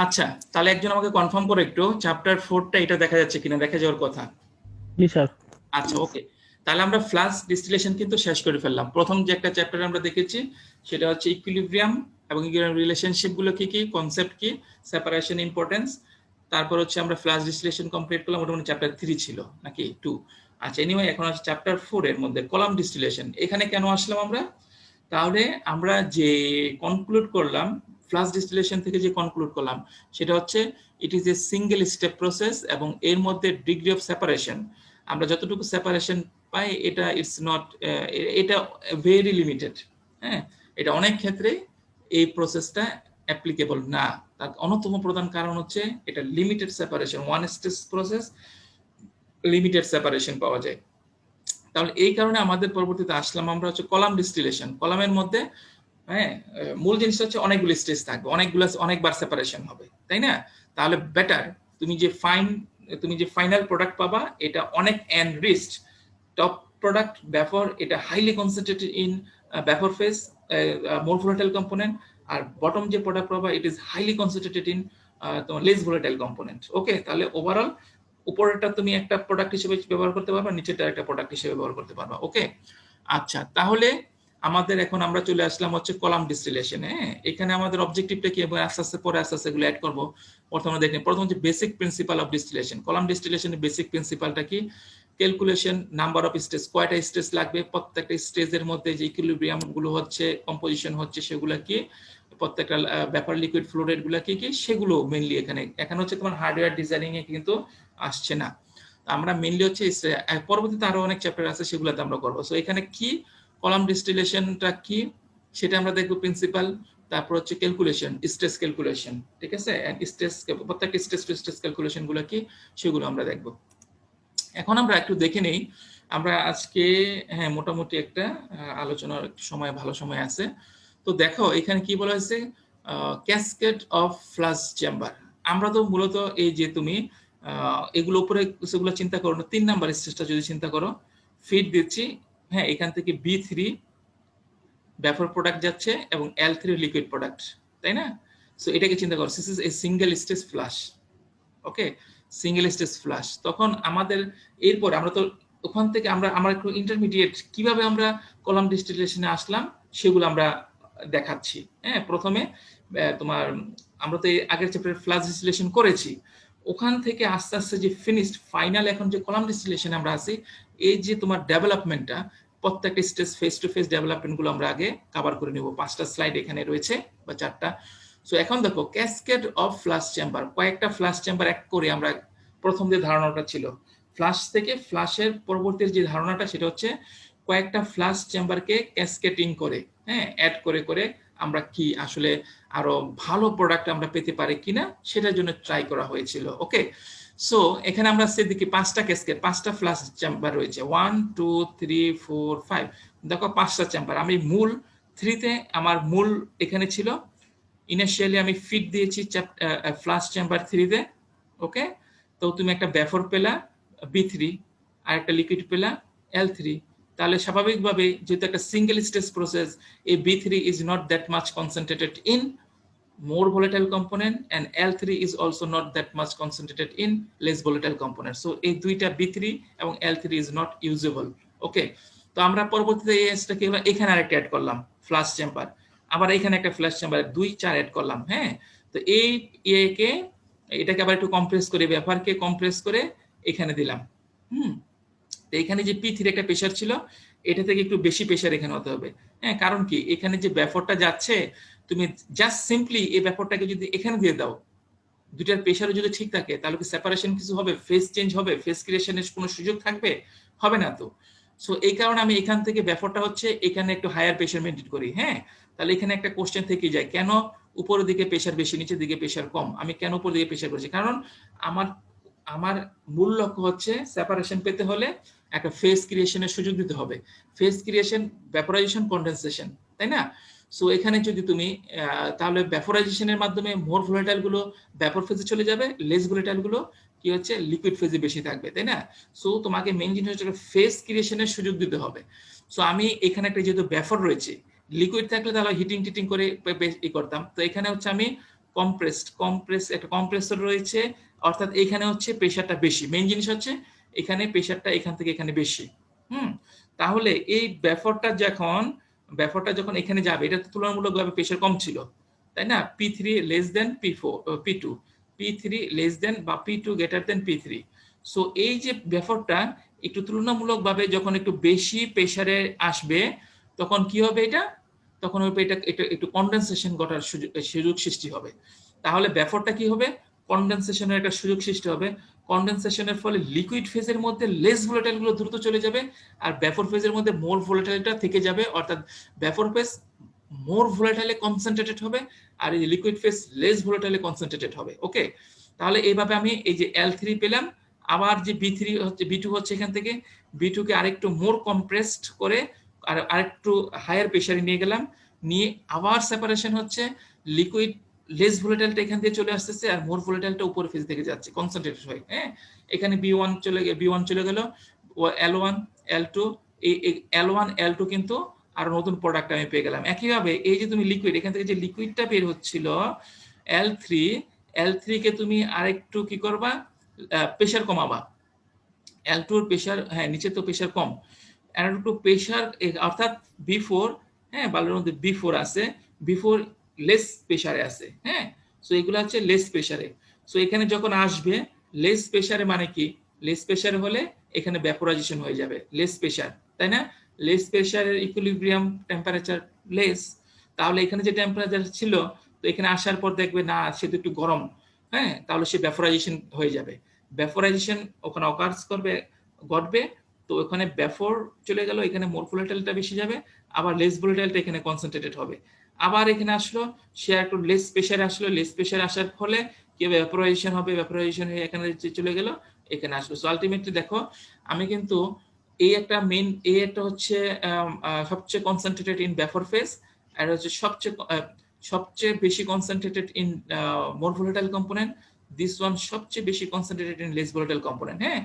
আচ্ছা, তাহলে একজন আমাকে কনফার্ম করে একটু চ্যাপ্টার 4টা এটা দেখা যাচ্ছে কিনা, দেখা যাওয়ার কথা। জি স্যার। আচ্ছা ওকে, তাহলে আমরা ফ্লাশ ডিস্টিলেশন কিন্তু শেষ করে ফেললাম। প্রথম যে একটা চ্যাপ্টার আমরা দেখেছি সেটা হচ্ছে ইকুইলিব্রিয়াম এবং রিলেশনশিপ গুলো কি কি, কনসেপ্ট কি, সেপারেশন ইম্পর্টেন্স। তারপর হচ্ছে আমরা ফ্লাশ ডিস্টিলেশন কমপ্লিট করলাম, ওটা মানে চ্যাপ্টার 3 ছিল নাকি 2। আচ্ছা এনিওয়ে, এখন আছে চ্যাপ্টার 4 এর মধ্যে কলাম ডিস্টিলেশন। এখানে কেন আসলাম আমরা, তাহলে আমরা যে কনক্লুড করলাম ফ্লাশ ডিস্টিলেশন থেকে যে কনক্লুড করলাম সেটা হচ্ছে it is a single step process, এবং এর মধ্যে ডিগ্রি অফ সেপারেশন আমরা যতটুকু সেপারেশন পাই এটা ইটস নট, এটা ভেরি লিমিটেড। হ্যাঁ, এটা অনেক ক্ষেত্রে এই প্রসেসটা অ্যাপ্লিকেবল না। তার অন্যতম প্রধান কারণ হচ্ছে এটা limited separation, one stage process, limited separation পাওয়া যায়। তাহলে এই কারণে আমাদের পরবর্তীতে আসলাম আমরা হচ্ছে কলাম ডিস্টিলেশন। কলামের মধ্যে হ্যাঁ মূল জিনিসটা হচ্ছে অনেকগুলো স্টেজ থাকবে, অনেকবার সেপারেশন হবে, তাই না? তাহলে বেটার তুমি যে ফাইনাল প্রোডাক্ট পাবা এটা অনেক এনরিচড টপ প্রোডাক্ট ভেপর, এটা highly concentrated in vapour phase more volatile component, আর বটম যে প্রোডাক্ট পাবা it is highly concentrated in তোমার লেস ভোলাটাইল কম্পোনেন্ট। ওকে, তাহলে ওভারঅল উপরেরটা তুমি একটা প্রোডাক্ট হিসেবে ব্যবহার করতে পারবা, নিচেরটা একটা প্রোডাক্ট হিসেবে ব্যবহার করতে পারবা। ওকে, আচ্ছা তাহলে আমাদের এখন আমরা চলে আসলাম হচ্ছে কলাম ডিস্টিলেশন। হ্যাঁ, এখানে আমাদের অবজেক্টিভটা কি, এবং আস্তে আস্তে পরে আস্তে আস্তে এগুলো অ্যাড করবো। প্রথমে দেখেন, প্রথম হচ্ছে basic principle of distillation. Column ডিস্টিলেশনের বেসিক প্রিন্সিপালটা কি? ক্যালকুলেশন নাম্বার অফ স্টেজ, কয়টা স্টেজ লাগবে, প্রত্যেকটা স্টেজের মধ্যে যে ইকুইলিব্রিয়াম গুলো হচ্ছে, কম্পোজিশন হচ্ছে, সেগুলো কি, প্রত্যেকটা ব্যাপার লিকুইড ফ্লো রেট গুলা কি কি, সেগুলো মেইনলি এখানে হচ্ছে তোমার হার্ডওয়্যার ডিজাইনিং এ কিন্তু আসছে না। আমরা মেইনলি হচ্ছে পরবর্তীতে আরো অনেক চ্যাপ্টার আছে, সেগুলোতে আমরা করবো। সো এখানে কি কলাম ডিস্টিলেশনটা কি সেটা আমরা দেখবো, প্রিন্সিপাল, তারপর হচ্ছে ক্যালকুলেশন, স্ট্রেস ক্যালকুলেশন, ঠিক আছে, স্ট্রেস, প্রত্যেকটা স্ট্রেস টু স্ট্রেস ক্যালকুলেশন গুলো কি, সেগুলো আমরা দেখবো। এখন আমরা একটু দেখে নেই, আমরা আজকে হ্যাঁ মোটামুটি একটা আলোচনার সময়, ভালো সময় আছে। তো দেখো এখানে কি বলা হয়েছে, ক্যাসকেড অফ ফ্লাশ চেম্বার। আমরা তো মূলত এই যে তুমি এগুলো উপরে সেগুলো চিন্তা করো না, 3 নাম্বার স্টেজটা যদি চিন্তা করো, ফিড দিচ্ছি, হ্যাঁ এখান থেকে B3 ভেপর প্রোডাক্ট যাচ্ছে এবং L3 লিকুইড প্রোডাক্ট, তাই না? সো এটাকে চিন্তা করো, this is a single stage flash. Okay, single stage flash. তখন আমাদের এরপর আমরা তো ওখান থেকে আমরা একটু ইন্টারমিডিয়েট কিভাবে আমরা কলাম ডিস্টিলেশনে আসলাম সেগুলো আমরা দেখাচ্ছি। হ্যাঁ, প্রথমে তোমার আমরা তো আগের চ্যাপ্টারে ফ্লাশ ডিস্টিলেশন করেছি, ওখান থেকে আস্তে আস্তে যে ফিনিশড ফাইনাল এখন যে কলাম ডিস্টিলেশনে আমরা আছি, এই যে তোমার ডেভেলপমেন্টটা, প্রত্যেকটা stage face to face development গুলো আমরা আগে কভার করে নিব। 5টা স্লাইড এখানে রয়েছে বা 4টা। সো এখন দেখো ক্যাসকেড অফ ফ্লাশ চেম্বার, কয়েকটা ফ্লাশ চেম্বার এক করে আমরা প্রথম যে ধারণাটা ছিল ফ্লাশ থেকে ফ্লাশের পরবর্তী যে ধারণাটা, সেটা হচ্ছে কয়েকটা ফ্লাশ চেম্বারকে ক্যাসকেটিং করে, হ্যাঁ অ্যাড করে করে আমরা কি আসলে আরো ভালো প্রোডাক্ট আমরা পেতে পারি কিনা সেটার জন্য ট্রাই করা হয়েছিল। ওকে, সো এখানে আমরা সেদিকে 5টা ক্যাসকেড, 5টা ফ্লাশ চেম্বার রয়েছে, 1 2 3 4 5। দেখো 5টা চেম্বার, আমি মূল 3তে আমার মূল এখানে ছিল, ইনিশিয়ালি আমি ফিট দিয়েছি ফ্লাশ চেম্বার 3তে। ওকে, তো তুমি একটা ব্যাফর পেলা B3 আর একটা লিকুইড পেলা L3। তাহলে স্বাভাবিকভাবে যেহেতু একটা সিঙ্গেল স্টেজ প্রসেস, এই B3 is not that much concentrated in more volatile component and L3 is also not that much concentrated in less volatile component. So এই দুইটা B3 এবং L3 is not usable. ওকে, তো আমরা পরবর্তীতে এই এসটাকে এখানে আরেকটা অ্যাড করলাম ফ্লাশ চেম্বার, আবার এখানে একটা ফ্লাশ চেম্বার 2 4 অ্যাড করলাম। হ্যাঁ, তো এই এটাকে আবার একটু কম্প্রেস করে, ব্যাপারকে কম্প্রেস করে এখানে দিলাম। তো এখানে যে P3 একটা প্রেসার ছিল, এটা থেকে একটু বেশি প্রেসার এখানে হতে হবে। হ্যাঁ, কারণ কি, এখানে যে ব্যাপারটা যাচ্ছে, তুমি জাস্ট সিম্পলি এই ব্যাপারটাকে যদি এখানে দিয়ে দাও, দুটার প্রেসারও যদি ঠিক থাকে, তাহলে কি সেপারেশন কিছু হবে, ফেজ চেঞ্জ হবে, ফেজ ক্রিয়েশনের কোনো সুযোগ থাকবে? হবে না তো। সো এই কারণে আমি এখান থেকে ব্যাপারটা হচ্ছে এখানে একটু হায়ার প্রেসার মেনটেন করি। হ্যাঁ, তাহলে এখানে একটা কোশ্চেন থেকে যায়, কেন উপরের দিকে প্রেসার বেশি, নিচের দিকে প্রেসার কম? আমি কেন উপরের দিকে প্রেসার করেছি? কারণ আমার আমার মূল লক্ষ্য হচ্ছে সেপারেশন পেতে হলে একটা ফেজ ক্রিয়েশনের সুযোগ দিতে হবে। ফেজ ক্রিয়েশন, ভ্যাপোরাইজেশন, কনডেনসেশন, তাই না? সো এখানে যদি তুমি তাহলে ভ্যাপোরাইজেশনের মাধ্যমে মোর ভোলাটাইল গুলো ভ্যাপর ফেজে চলে যাবে, লেস ভোলাটাইল গুলো কি হচ্ছে লিকুইড ফেজে বেশি থাকবে, তাই না? সো তোমাকে মেইন জিনিস হচ্ছে ফেজ ক্রিয়েশনের সুযোগ দিতে হবে। সো আমি এখানে একটা যেহেতু ভ্যাপর রয়েছে, লিকুইড থাকলে তাহলে হিটিং টিটিং করে করতাম। তো এখানে হচ্ছে আমি একটা কম্প্রেসর রয়েছে, অর্থাৎ এখানে হচ্ছে প্রেসারটা বেশি। মেইন জিনিস হচ্ছে এখানে প্রেসারটা এখান থেকে এখানে বেশি। তাহলে এই ব্যাপারটা যখন এখানে যাবে, এটা তুলনামূলকভাবে প্রেসার কম ছিল, তাই না? P3 less than P2, P3 less than বা P2 greater than P3। So এই যে ব্যাপারটা একটু তুলনামূলকভাবে যখন একটু বেশি প্রেসারে আসবে, তখন কি হবে, তখন এটা একটু কনডেনসেশন ঘটার সুযোগ সৃষ্টি হবে। তাহলে ব্যাপারটা কি হবে, কনডেনসেশনের একটা সুযোগ সৃষ্টি হবে। কনডেনসেশনের ফলে লিকুইড ফেজের মধ্যে লেস ভোলাটাইল গুলো দ্রুত চলে যাবে, আর ভ্যাপর ফেজের মধ্যে মোর ভোলাটাইলটা থেকে যাবে, অর্থাৎ ভ্যাপর ফেজ মোর ভোলাটাইলে কনসেন্ট্রেটেড হবে আর এই লিকুইড ফেজ লেস ভোলাটাইলে কনসেন্ট্রেটেড হবে। ওকে, তাহলে এইভাবে আমি এই যে L3 পেলাম, আবার যে B3 হচ্ছে, B2 হচ্ছে, এখান থেকে B2 কে আরেকটু মোর কম্প্রেসড করে আর আরেকটু হায়ার প্রেসারে নিয়ে গেলাম, নিয়ে আবার সেপারেশন হচ্ছে, লিকুইড লেস ভোলাটাইলটা এখান থেকে চলে আসতেছে আর মোর ভোলাটাইলটা উপর ফেজ থেকে যাচ্ছে কনসেন্ট্রেটেড হয়ে। হ্যাঁ, এখানে B1 চলে গেল, L1 L2, এই L1 L2 কিন্তু আর নতুন প্রোডাক্ট আমি পেয়ে গেলাম। একইভাবে এই যে তুমি লিকুইড, এখান থেকে যে লিকুইডটা বের হচ্ছিল L3 কে তুমি আরেকটু কি করবা, প্রেসার কমাবা। L2 এর প্রেসার, হ্যাঁ নিচে তো প্রেসার কম, আর একটু প্রেসার, অর্থাৎ B4 হ্যাঁ, বালুর মধ্যে B4 আছে, B4 লেস প্রেসারে আছে। হ্যাঁ, সো এগুলো হচ্ছে লেস প্রেসারে। সো এখানে যখন আসবে লেস প্রেসারে মানে কি, লেস প্রেসার হলে এখানে ভ্যাপোরাইজেশন হয়ে যাবে, লেস প্রেসার, তাই না? লেস প্রেসারের ইকুইলিব্রিয়াম টেম্পারেচার লেস, তাহলে এখানে যে টেম্পারেচার ছিল, তো এখানে আসার পর দেখবে না সে তো একটু গরম, হ্যাঁ, তাহলে সে ভ্যাপোরাইজেশন হয়ে যাবে, ভ্যাপোরাইজেশন ওখানে অকার্স করবে, ঘটবে। তো ওখানে ব্যাফোর চলে গেল, এখানে মোর ভোলাটাইলটা বেশি যাবে, আবার লেস ভোলাটাইলটা এখানে কনসেন্ট্রেটেড হবে। আবার এখানে আসলো, সে একটু লেস প্রেসারে আসলো, লেস প্রেসারে আসার ফলে কি ভ্যাপোরাইজেশন হবে, ভ্যাপোরাইজেশন হয়ে এখানে চলে গেল, এখানে আসলো। সো আলটিমেটলি দেখো আমি কিন্তু এই একটা মেইন, এই একটা হচ্ছে সবচেয়ে কনসেন্ট্রেটেড ইন ব্যাফোর ফেজ, আর হচ্ছে সবচেয়ে বেশি concentrated in more volatile component, this one সবচেয়ে বেশি concentrated in less volatile component. হ্যাঁ,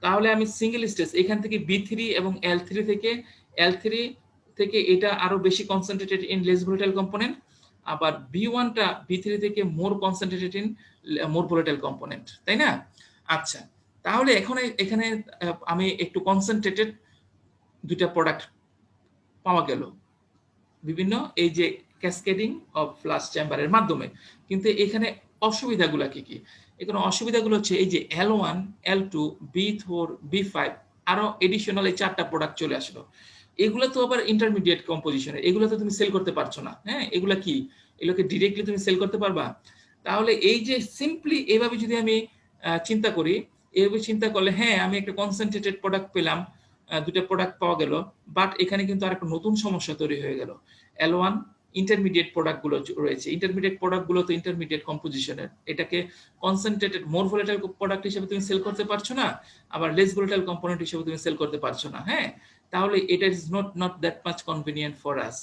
তাহলে আমি সিঙ্গেল স্টেজ এখান থেকে B3 এবং L3 থেকে এটা আরো বেশি concentrated in less volatile component, আবার B1টা B3 থেকে more concentrated in more volatile component, তাই না? আচ্ছা, তাহলে এখন এখানে আমি একটু কনসেন্ট্রেটেড দুইটা প্রোডাক্ট পাওয়া গেল বিভিন্ন এই যে ক্যাসকেডিং অফ ফ্লাশ চেম্বারের মাধ্যমে। কিন্তু এখানে অসুবিধাগুলো কি কি? এখানে অসুবিধাগুলো হচ্ছে এই যে L1, L2, B4, B5 আরো এডিশনাল এই 4টা প্রোডাক্ট চলে আসলো। এগুলো তো আবার ইন্টারমিডিয়েট কম্পোজিশনের, এগুলো তো তুমি সেল করতে পারছো না। হ্যাঁ, এগুলা কি, এগুলোকে ডিরেক্টলি তুমি সেল করতে পারবা? তাহলে এই যে সিম্পলি এইভাবে যদি আমি চিন্তা করি, এইভাবে চিন্তা করলে হ্যাঁ আমি একটা কনসেন্ট্রেটেড প্রোডাক্ট পেলাম, দুটো প্রোডাক্ট পাওয়া গেল, বাট এখানে কিন্তু আরেকটা নতুন সমস্যা তৈরি হয়ে গেল। L1 ইন্টারমিডিয়েট প্রোডাক্টগুলো রয়েছে, ইন্টারমিডিয়েট প্রোডাক্টগুলো তো ইন্টারমিডিয়েট কম্পোজিশনের, এটাকে কনসেন্ট্রেটেড মোর ভোলাটাইল প্রোডাক্ট হিসেবে তুমি সেল করতে পারছো না, আবার লেস ভোলাটাইল কম্পোনেন্ট হিসেবে তুমি সেল করতে পারছো না। হ্যাঁ, তাহলে এটা is not that much convenient for us.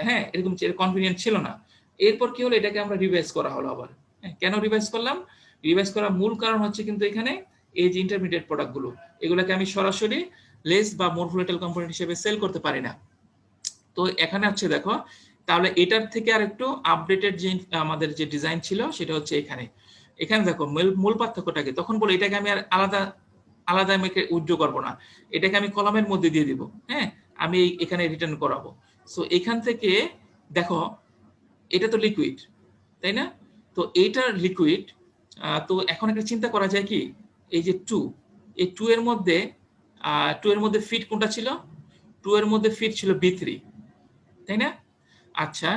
হ্যাঁ, এরকম কনভিনিয়েন্ট ছিল না। এরপর কি হলো, এটাকে আমরা রিভাইজ করা হলো আবার। কেন রিভাইজ করলাম? রিভাইজ করার মূল কারণ হচ্ছে কিন্তু এখানে এই যে ইন্টারমিডিয়েট প্রোডাক্টগুলো, এগুলোকে আমি সরাসরি লেস বা মোর ভোলাটাইল কম্পোনেন্ট হিসেবে সেল করতে পারি না। তো এখানে হচ্ছে দেখো, তাহলে এটার থেকে আর একটু আপডেটেড যে আমাদের যে ডিজাইন ছিল সেটা হচ্ছে এখানে। এখানে দেখো মূল পার্থক্যটাকে, তখন বলে এটাকে আমি আর আলাদা আলাদা আমি উইথড্র করবো না, এটাকে আমি কলামের মধ্যে দিয়ে দিব। হ্যাঁ, আমি এখানে রিটার্ন করাবো। সো এখান থেকে দেখো এটা তো লিকুইড, তাই না? তো এইটা লিকুইড, তো এখন একটা চিন্তা করা যায় কি, এই যে 2, এই 2 এর মধ্যে ফিট কোনটা ছিল? 2 এর মধ্যে ফিট ছিল B3, তাই না? আচ্ছা,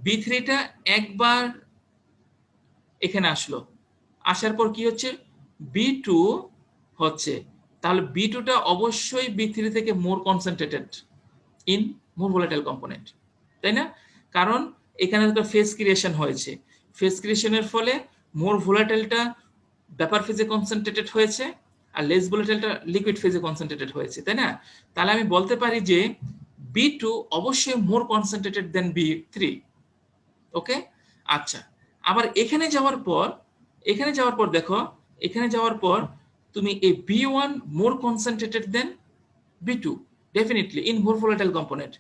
B3টা একবার এখানে আসলো, আসার পর কি হচ্ছে, B2 হচ্ছে, তাহলে B2টা অবশ্যই B3 থেকে more concentrated in more volatile component, তাই না? কারণ এখানে একটা ফেজ ক্রিয়েশন হয়েছে, ফেজ ক্রিয়েশনের ফলে মোর ভোলাটাইলটা ব্যাপার ফেজে কনসেন্ট্রেটেড হয়েছে, আর লেস ভোলাটাইলটা লিকুইড ফেজে কনসেন্ট্রেটেড হয়েছে, তাই না? তাহলে আমি বলতে পারি যে B2 অবশ্যই মোর কনসেন্ট্রেটেড দেন B3। ওকে, আচ্ছা, আবার এখানে যাওয়ার পর দেখো, এখানে যাওয়ার পর তুমি এই B1 more concentrated than B2 definitely in more volatile component,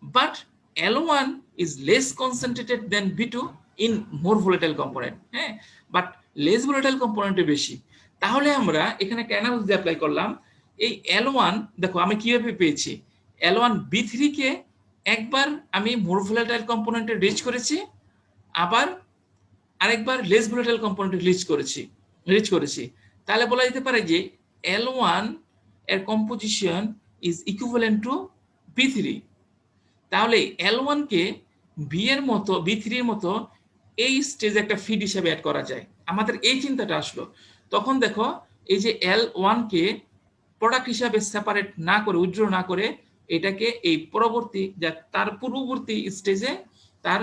but L1 is less concentrated than B2 in more volatile component, হ্যাঁ, বাট less volatile component বেশি। তাহলে আমরা এখানে একটা অ্যানালজি অ্যাপ্লাই করলাম, এই L1 দেখো আমি কিভাবে পেয়েছি, L1 B3 কে একবার আমি more volatile component রিচ করেছি, আবার আরেকবার লেস ভোলাটাইল কম্পোনেন্ট রিচ করেছি। তাহলে বলা যেতে পারে যে L1 এর composition is equivalent to B3। তাহলে L1 কে B3 এর মতো এই স্টেজে একটা ফিড হিসেবে অ্যাড করা যায়। আমাদের এই চিন্তাটা আসলো, তখন দেখো এই যে L1 কে প্রোডাক্ট হিসাবে সেপারেট না করে, উইথড্র না করে, এটাকে এই পরবর্তী তার পূর্ববর্তী স্টেজে, তার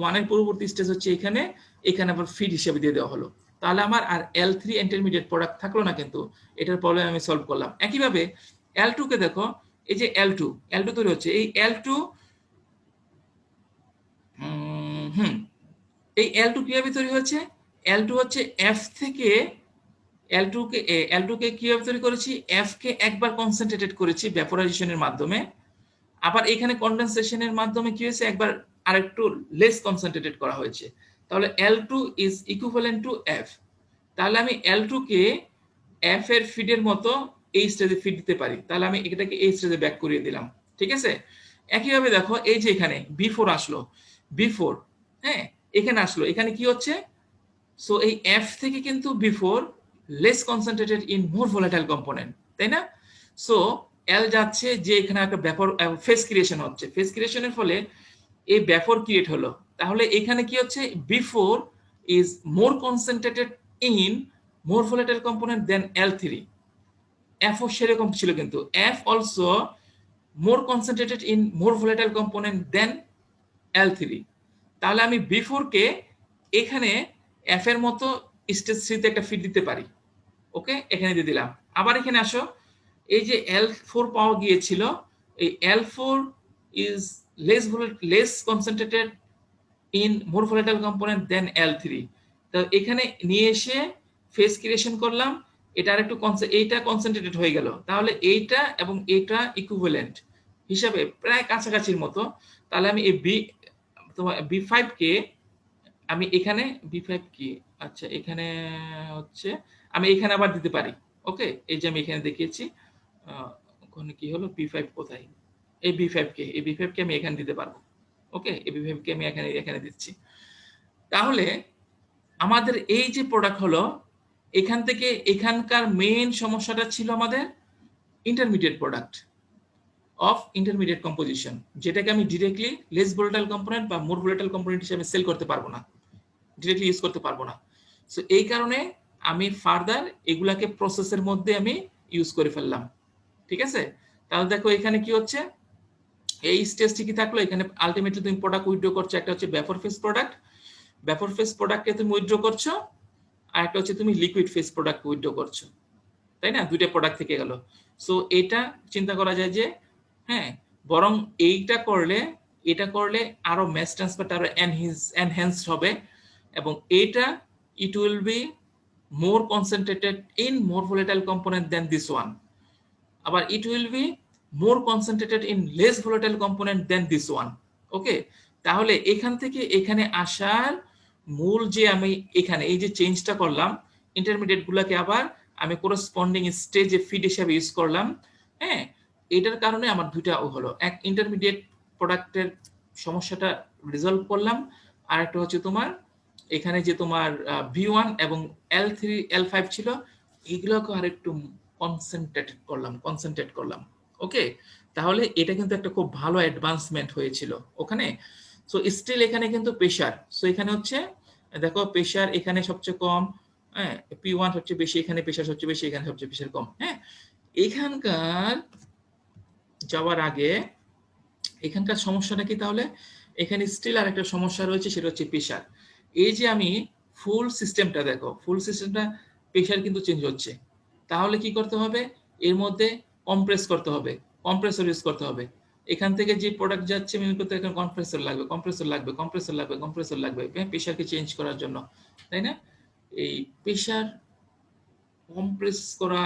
ওয়ানের পূর্ববর্তী স্টেজ হচ্ছে এখানে আবার ফিড হিসেবে দিয়ে দেওয়া হলো। তাহলে আমার আর L3 ইন্টারমিডিয়েট প্রোডাক্ট থাকলো না, কিন্তু এটার প্রবলেম আমি সলভ করলাম। একইভাবে L2 কে দেখো, এই যে L2 তৈরি হচ্ছে, এই L2 এই L2 কিভাবে তৈরি হচ্ছে? L2 হচ্ছে F থেকে L2 কে কিভাবে তৈরি করেছি, F কে একবার কনসেন্ট্রেটেড করেছি ভ্যাপোরাইজেশনের মাধ্যমে, আবার এখানে কনডেনসেশনের মাধ্যমে কি হয়েছে, একবার আরেকটু লেস কনসেন্ট্রেটেড করা হয়েছে। তাহলে L2 is equivalent to F। তাহলে আমি L2 কে F এর ফিডের মতো এই স্টেজে ফিড দিতে পারি, তাহলে আমি এটাকে এই স্টেজে ব্যাক করিয়ে দিলাম, ঠিক আছে? একইভাবে দেখো এই যে এখানে বিফোর আসলো, বিফোর, হ্যাঁ এখানে আসলো, এখানে কি হচ্ছে, সো এই এফ থেকে কিন্তু B four less concentrated in more volatile component, তাই না? সো এল যাচ্ছে যে এখানে একটা ব্যাপার ফেস ক্রিয়েশন হচ্ছে, ফেস ক্রিয়েশনের ফলে এই ব্যাপর ক্রিয়েট হলো, তাহলে এখানে কি হচ্ছে, B four is more concentrated in more volatile component than L3। F ও সেরকম ছিল, কিন্তু F also more concentrated in more volatile component than L3। তাহলে আমি বিফোর কে এখানে এফ এর মতো স্টেজ 3 তে একটা ফিট দিতে পারি। ওকে, এখানে দিয়ে দিলাম। আবার এখানে আসো, এই যে L4 পাওয়া গিয়েছিল, এই L4 is less concentrated in more volatile component than L3। তো এখানে নিয়ে এসে ফেস ক্রিয়েশন করলাম, এটা আরেকটু এইটা কনসেন্ট্রেটেড হয়ে গেল, তাহলে এইটা এবং এইটা ইকুইভ্যালেন্ট হিসাবে প্রায় কাছাকাছির মতো। তাহলে আমি এই তোমার B5 কে আমি এখানে B5 কি, আচ্ছা এখানে হচ্ছে আমি এখানে আবার দিতে পারি। ওকে, এই যে আমি এখানে দেখিয়েছি, ওখানে কি হলো, B5 কোথায়, এই B5 কে, এই B5 কে আমি এখানে দিতে পারবো। ওকে, এই B5 কে আমি এখানে এখানে দিচ্ছি। তাহলে আমাদের এই যে প্রোডাক্ট হলো, এখান থেকে এখানকার মেইন সমস্যাটা ছিল আমাদের intermediate product of intermediate composition, যেটাকে আমি ডিরেক্টলি লেস ভোলাটাইল কম্পোনেন্ট বা মোর ভোলাটাইল কম্পোনেন্ট হিসেবে সেল করতে পারবো না, ডিরেক্টলি ইউজ করতে পারবো না। সো এই কারণে আমি ফার্দার এগুলাকে প্রসেসের মধ্যে আমি ইউজ করে ফেললাম। ঠিক আছে, তাহলে দেখো এখানে কি হচ্ছে, এই স্টেজটি কি থাকলো, এখানে আলটিমেটলি তুমি প্রোডাক্ট উইথড্র করছো, একটা হচ্ছে vapour phase product, vapour phase প্রোডাক্টকে তুমি উইথড্র করছো, আর একটা হচ্ছে তুমি লিকুইড ফেজ প্রোডাক্ট উইথড্র করছো, তাই না? দুইটা প্রোডাক্ট থেকে গেল। সো এটা চিন্তা করা যায় যে হ্যাঁ, বরং এইটা করলে, এটা করলে আরো ম্যাস ট্রান্সফারটা আরো এনহ্যান্সড হবে, এবং এটা it will be more concentrated in more volatile component than this one. আবার it will be more concentrated in less volatile component than this one. Okay, তাহলে এখান থেকে এখানে আসার মূল যে আমি এখানে এই যে চেঞ্জটা করলাম, ইন্টারমিডিয়েট গুলাকে আবার আমি করসপন্ডিং স্টেজে ফিড হিসাবে ইউজ করলাম। হ্যাঁ, এটার কারণে আমার দুইটা হলো, এক ইন্টারমিডিয়েট প্রোডাক্টের সমস্যাটা রিজলভ করলাম, আর একটা হচ্ছে তোমার এখানে যে তোমার V1 এবং L3 L5 ছিল, এগুলোকে আরেকটু কনসেন্ট্রেট করলাম। ওকে, তাহলে এটা কিন্তু একটা খুব ভালো অ্যাডভান্সমেন্ট হয়েছিল ওখানে। সো স্টিল এখানে কিন্তু প্রেশার, সো এখানে হচ্ছে দেখো প্রেশার এখানে সবচেয়ে কম, হ্যাঁ P1 সবচেয়ে বেশি, এখানে প্রেশার সবচেয়ে বেশি, এখানে সবচেয়ে প্রেশার কম। হ্যাঁ, এখানকার যাওয়ার আগে এখানকার সমস্যাটা কি, তাহলে এখানে স্টিল আর একটা সমস্যা রয়েছে, সেটা হচ্ছে প্রেশার। এই যে আমি ফুল সিস্টেমটা দেখো, ফুল সিস্টেমটা প্রেশার কিন্তু চেঞ্জ হচ্ছে, তাহলে কি করতে হবে, এর মধ্যে কম্প্রেস করতে হবে, কম্প্রেসর ইউজ করতে হবে। এখান থেকে যে প্রোডাক্ট যাচ্ছে মেন করতে এখানে কম্প্রেসর লাগবে, কম্প্রেসর লাগবে, কম্প্রেসর লাগবে, কম্প্রেসর লাগবে প্রেশারকে চেঞ্জ করার জন্য, তাই না? এই প্রেশার কম্প্রেস করা,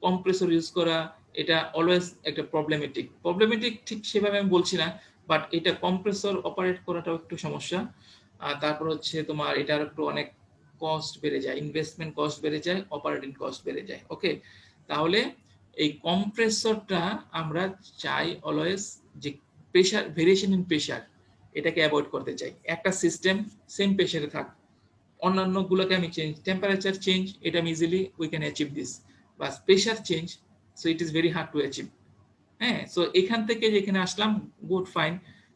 কম্প্রেসর ইউজ করা, এটা অলওয়েজ একটা প্রবলেমেটিক ঠিক সেভাবে আমি বলছি না, বাট এটা কম্প্রেসর অপারেট করাটাও একটু সমস্যা। আর তারপর হচ্ছে তোমার এটার একটু অনেক কস্ট বেড়ে যায়, ইনভেস্টমেন্ট কস্ট বেড়ে যায়, অপারেটিং কস্ট বেড়ে যায়। ওকে, তাহলে এই কম্প্রেসরটা আমরা চাই অলওয়েজ যে প্রেশার ভেরিয়েশন ইন প্রেশার এটাকে অ্যাভয়েড করতে চাই, একটা সিস্টেম সেম প্রেশারে থাক, অন্যান্য গুলোকে আমি চেঞ্জ, টেম্পারেচার চেঞ্জ এটা আমি easily we can achieve this, but pressure change so it is very hard to achieve. হ্যাঁ, সো এখান থেকে যেখানে আসলাম, গুড ফাইন।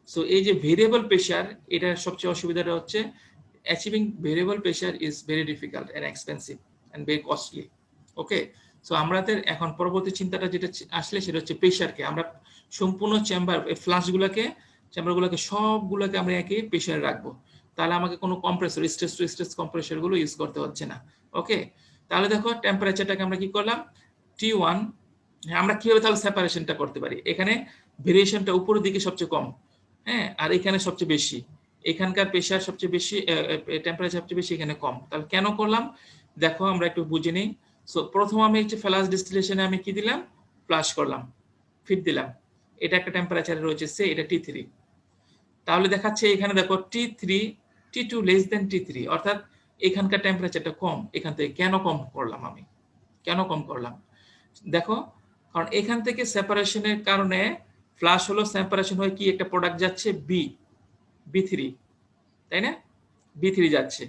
সো এই যে ভেরিয়েবল প্রেশার, এটার সবচেয়ে অসুবিধাটা হচ্ছে achieving variable pressure is very difficult and expensive and very costly. Okay, so আমাদের এখন পরবর্তী চিন্তাটা যেটা আসলে সেটা হচ্ছে প্রেশারকে আমরা সম্পূর্ণ চেম্বার, ফ্লাশগুলোকে, চেম্বারগুলোকে সবগুলোকে আমরা একই প্রেশারে রাখবো, তাহলে আমাকে কোনো compressor, stress two stress compressor গুলো ইউজ করতে হচ্ছে না। ওকে, তাহলে দেখো টেম্পারেচারটাকে আমরা কি করলাম, T1, আমরা কিভাবে তাহলে সেপারেশনটা করতে পারি, এখানে ভেরিয়েশনটা উপরের দিকে সবচেয়ে কম, হ্যাঁ আর এখানে সবচেয়ে বেশি, এখানকার প্রেশার সবচেয়ে বেশি, টেম্পারেচার সবচেয়ে বেশি, এখানে কম। তাহলে কেন করলাম দেখো আমরা একটু বুঝে নিই। সো প্রথম আমি হচ্ছে ফ্লাশ ডিস্টিলেশনে আমি কি দিলাম, ফ্লাশ করলাম, ফিট দিলাম, এটা একটা টেম্পারেচারে রয়েছে সে, এটা T3, তাহলে দেখাচ্ছে এখানে দেখো T3 T2 less than T3, অর্থাৎ এখানকার টেম্পারেচারটা কম, এখান থেকে কেন কম করলাম আমি, কেন কম করলাম দেখো, কারণ এখান থেকে সেপারেশনের কারণে ফ্লাশ হলো সেপারেশন হয়ে কি একটা প্রোডাক্ট যাচ্ছে B3, তাই না? B3 যাচ্ছে,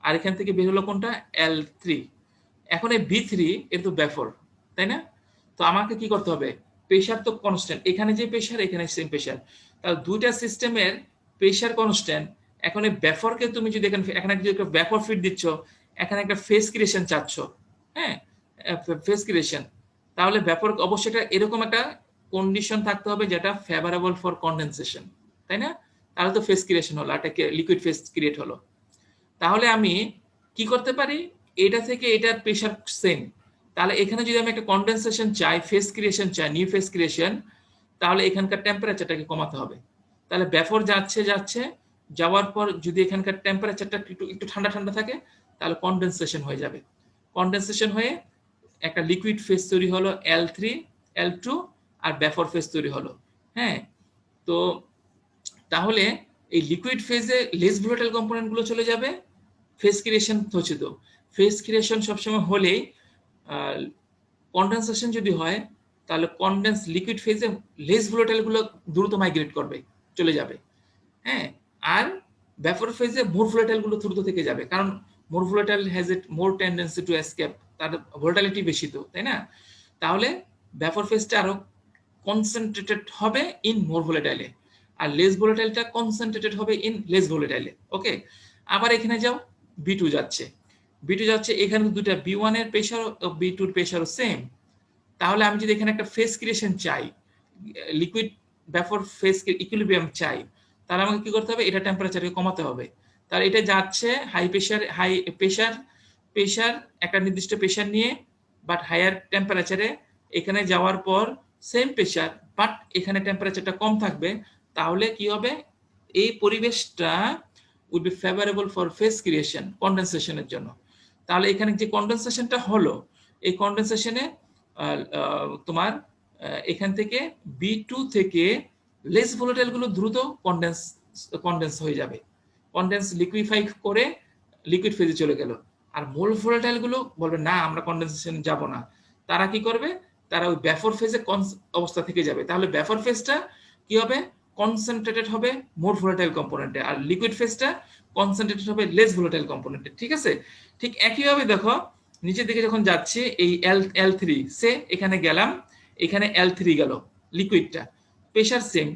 আর এখান থেকে বের হলো কোনটা L3। এখন এই B3 এর তো ব্যাফর, তাই না? তো আমাকে কি করতে হবে, প্রেসার তো কনস্ট্যান্ট, এখানে যে প্রেসার এখানে সেম প্রেসার, তাহলে দুইটা সিস্টেমের প্রেসার কনস্ট্যান্ট। এখন এই ব্যাফরকে তুমি যদি এখানে যদি একটা ব্যাফর ফিট দিচ্ছ, এখানে একটা ফেস ক্রিয়েশন চাচ্ছ, হ্যাঁ, ফেস ক্রিয়েশন, তাহলে ব্যাফর অবশ্যই একটা এরকম একটা কন্ডিশন থাকতে হবে যেটা ফেভারেবল ফর কনডেনসেশন, তাই না? তাহলে তো ফেস ক্রিয়েশন হলো, একটা লিকুইড ফেস ক্রিয়েট হলো। তাহলে আমি কি করতে পারি, এটা থেকে এটার প্রেসার সেম, তাহলে এখানে যদি আমি একটা কনডেনসেশন চাই, ফেস ক্রিয়েশন চাই, নিউ ফেস ক্রিয়েশন, তাহলে এখানকার টেম্পারেচারটাকে কমাতে হবে। তাহলে ব্যাফর যাচ্ছে যাচ্ছে, যাওয়ার পর যদি এখানকার টেম্পারেচারটা একটু একটু ঠান্ডা ঠান্ডা থাকে, তাহলে কনডেনসেশন হয়ে যাবে। কনডেনসেশন হয়ে একটা লিকুইড ফেস তৈরি হলো L3 L2, আর ব্যাফর ফেস তৈরি হলো। হ্যাঁ, তো তাহলে এই লিকুইড ফেজে লেস ভোলাটাইল কম্পোনেন্ট গুলো চলে যাবে, ফেস ক্রিয়েশন হচ্ছে, তো ফেস ক্রিয়েশন সবসময় হলেই কনডেনসেশন যদি হয়, তাহলে কনডেন্স লিকুইড ফেজে লেস ভোলাটাইল গুলো দ্রুত মাইগ্রেট করবে, চলে যাবে। হ্যাঁ, আর ভ্যাপর ফেজে মোর ভোলাটাইল গুলো দ্রুত থেকে যাবে, কারণ more volatile has a more tendency to escape, তার ভোলাটিলিটি বেশি, তো তাই না? তাহলে ভ্যাপর ফেজটা আরো কনসেন্ট্রেটেড হবে ইন মোর ভোলাটাইলে, আর লেস ভোলাটাইলটা কনসেন্ট্রেটেড হবে ইন লেস ভোলাটাইলে। ওকে, আবার এখানে যাও, B2 যাচ্ছে, B2 যাচ্ছে, এখানে দুটো B1 এর প্রেসার ও B2 এর প্রেসারও সেম। তাহলে আমি যদি এখানে একটা ফেস ক্রিয়েশন চাই, লিকুইড ভ্যাপর ফেস ইকুইলিব্রিয়াম চাই, তাহলে আমাকে কি করতে হবে, এটা টেম্পারেচারকে কমাতে হবে। তাহলে এটা যাচ্ছে হাই প্রেসার একটা নির্দিষ্ট প্রেসার নিয়ে, বাট হায়ার টেম্পারেচারে, এখানে যাওয়ার পর সেম প্রেসার, বাট এখানে টেম্পারেচারটা কম থাকবে। তাহলে কি হবে, এই পরিবেশটা will be favourable for phase creation, কনডেনসেশনের জন্য। তাহলে এখানে যে কনডেনসেশনটা হলো, এই কনডেনসেশনে তোমার এখান থেকে B2 থেকে লেস ভোলাটাইল গুলো দ্রুত কনডেন্স হয়ে যাবে, কনডেন্স লিকুইফাই করে লিকুইড ফেজে চলে গেল। আর মোল ভোলাটাইল গুলো বলবে না, আমরা কনডেনসেশন যাব না, তারা কি করবে, তারা ওই ব্যাফর ফেজে অবস্থা থেকে যাবে। তাহলে ব্যাফর ফেজটা কি হবে, কনসেন্ট্রেটেড হবে মোর ভোলাটাইল কম্পোনেন্টে, আর লিকুইড ফেজটা কনসেন্ট্রেটেড হবে লেস ভোলাটাইল কম্পোনেন্টে। ঠিক আছে, ঠিক একইভাবে দেখো নিচের দিকে যখন যাচ্ছে, এই L3 সে এখানে গেলাম, এখানে L3 গেল, লিকুইডটা প্রেসার সেম,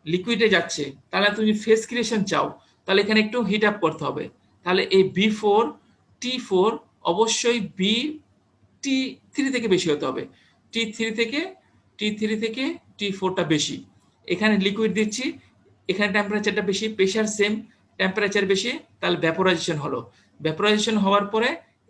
লিকুইডে যাচ্ছে, তাহলে তুমি ফেস ক্রিয়েশন চাও, তাহলে এখানে একটু হিট আপ করতে হবে। তাহলে এই B4 T4 অবশ্যই T3 থেকে বেশি হতে হবে, T3 থেকে T4টা বেশি। এখানে লিকুইড দিচ্ছি, এখানে টেম্পারেচারটা বেশি, প্রেসার সেম, টেম্পারেচার বেশি, তাহলে ভ্যাপোরাইজেশন হলো। ভ্যাপোরাইজেশন হওয়ার পরে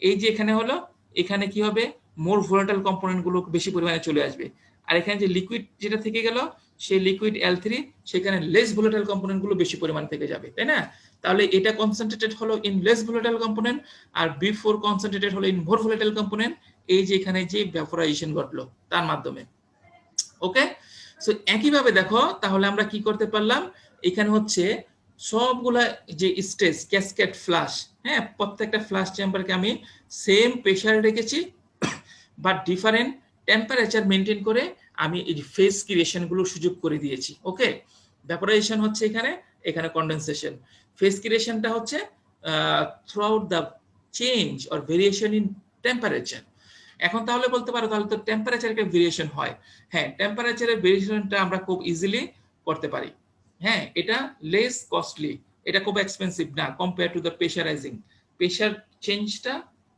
এই যে এখানে হলো, এখানে কি হবে, মোর ভোলাটাইল কম্পোনেন্ট গুলো বেশি পরিমাণে চলে আসবে। আর এখানে যে লিকুইড যেটা থেকে গেল, সেই লিকুইড L3, সেখানে লেস ভোলাটাইল কম্পোনেন্ট গুলো বেশি পরিমাণ থেকে যাবে, তাই না? তাহলে এটা কনসেন্ট্রেটেড হলো ইন লেস ভোলাটাইল কম্পোনেন্ট, আর B4 কনসেন্ট্রেটেড হলো ইন মোর ভোলাটাইল কম্পোনেন্ট, এই যে এখানে যে ভ্যাপোরাইজেশন ঘটলো তার মাধ্যমে। ওকে, সো একইভাবে দেখো, তাহলে আমরা কি করতে পারলাম, এখানে হচ্ছে সবগুলা যে স্টেজ ক্যাসকেড ফ্লাশ, হ্যাঁ, প্রত্যেকটা ফ্লাশ চেম্বারকে আমি সেম প্রেসারে রেখেছি, বাট ডিফারেন্ট টেম্পারেচার মেনটেন করে আমি এই ফেজ ক্রিয়েশন গুলো সুযোগ করে দিয়েছি। ওকে, ভ্যাপোরাইজেশন হচ্ছে এখানে, এখানে কনডেনসেশন। ফেজ ক্রিয়েশনটা হচ্ছে through out the change or variation in temperature. এখন তাহলে বলতে পারো, তাহলে তো টেম্পারেচার একটা ভেরিয়েশন হয়। হ্যাঁ, টেম্পারেচারের ভেরিয়েশনটা আমরা খুব ইজিলি করতে পারি। হ্যাঁ, এটা লেস কস্টলি, এটা খুব এক্সপেন্সিভ না কম্পেয়ার টু দ্য প্রেশারাইজিং। প্রেশার চেঞ্জটা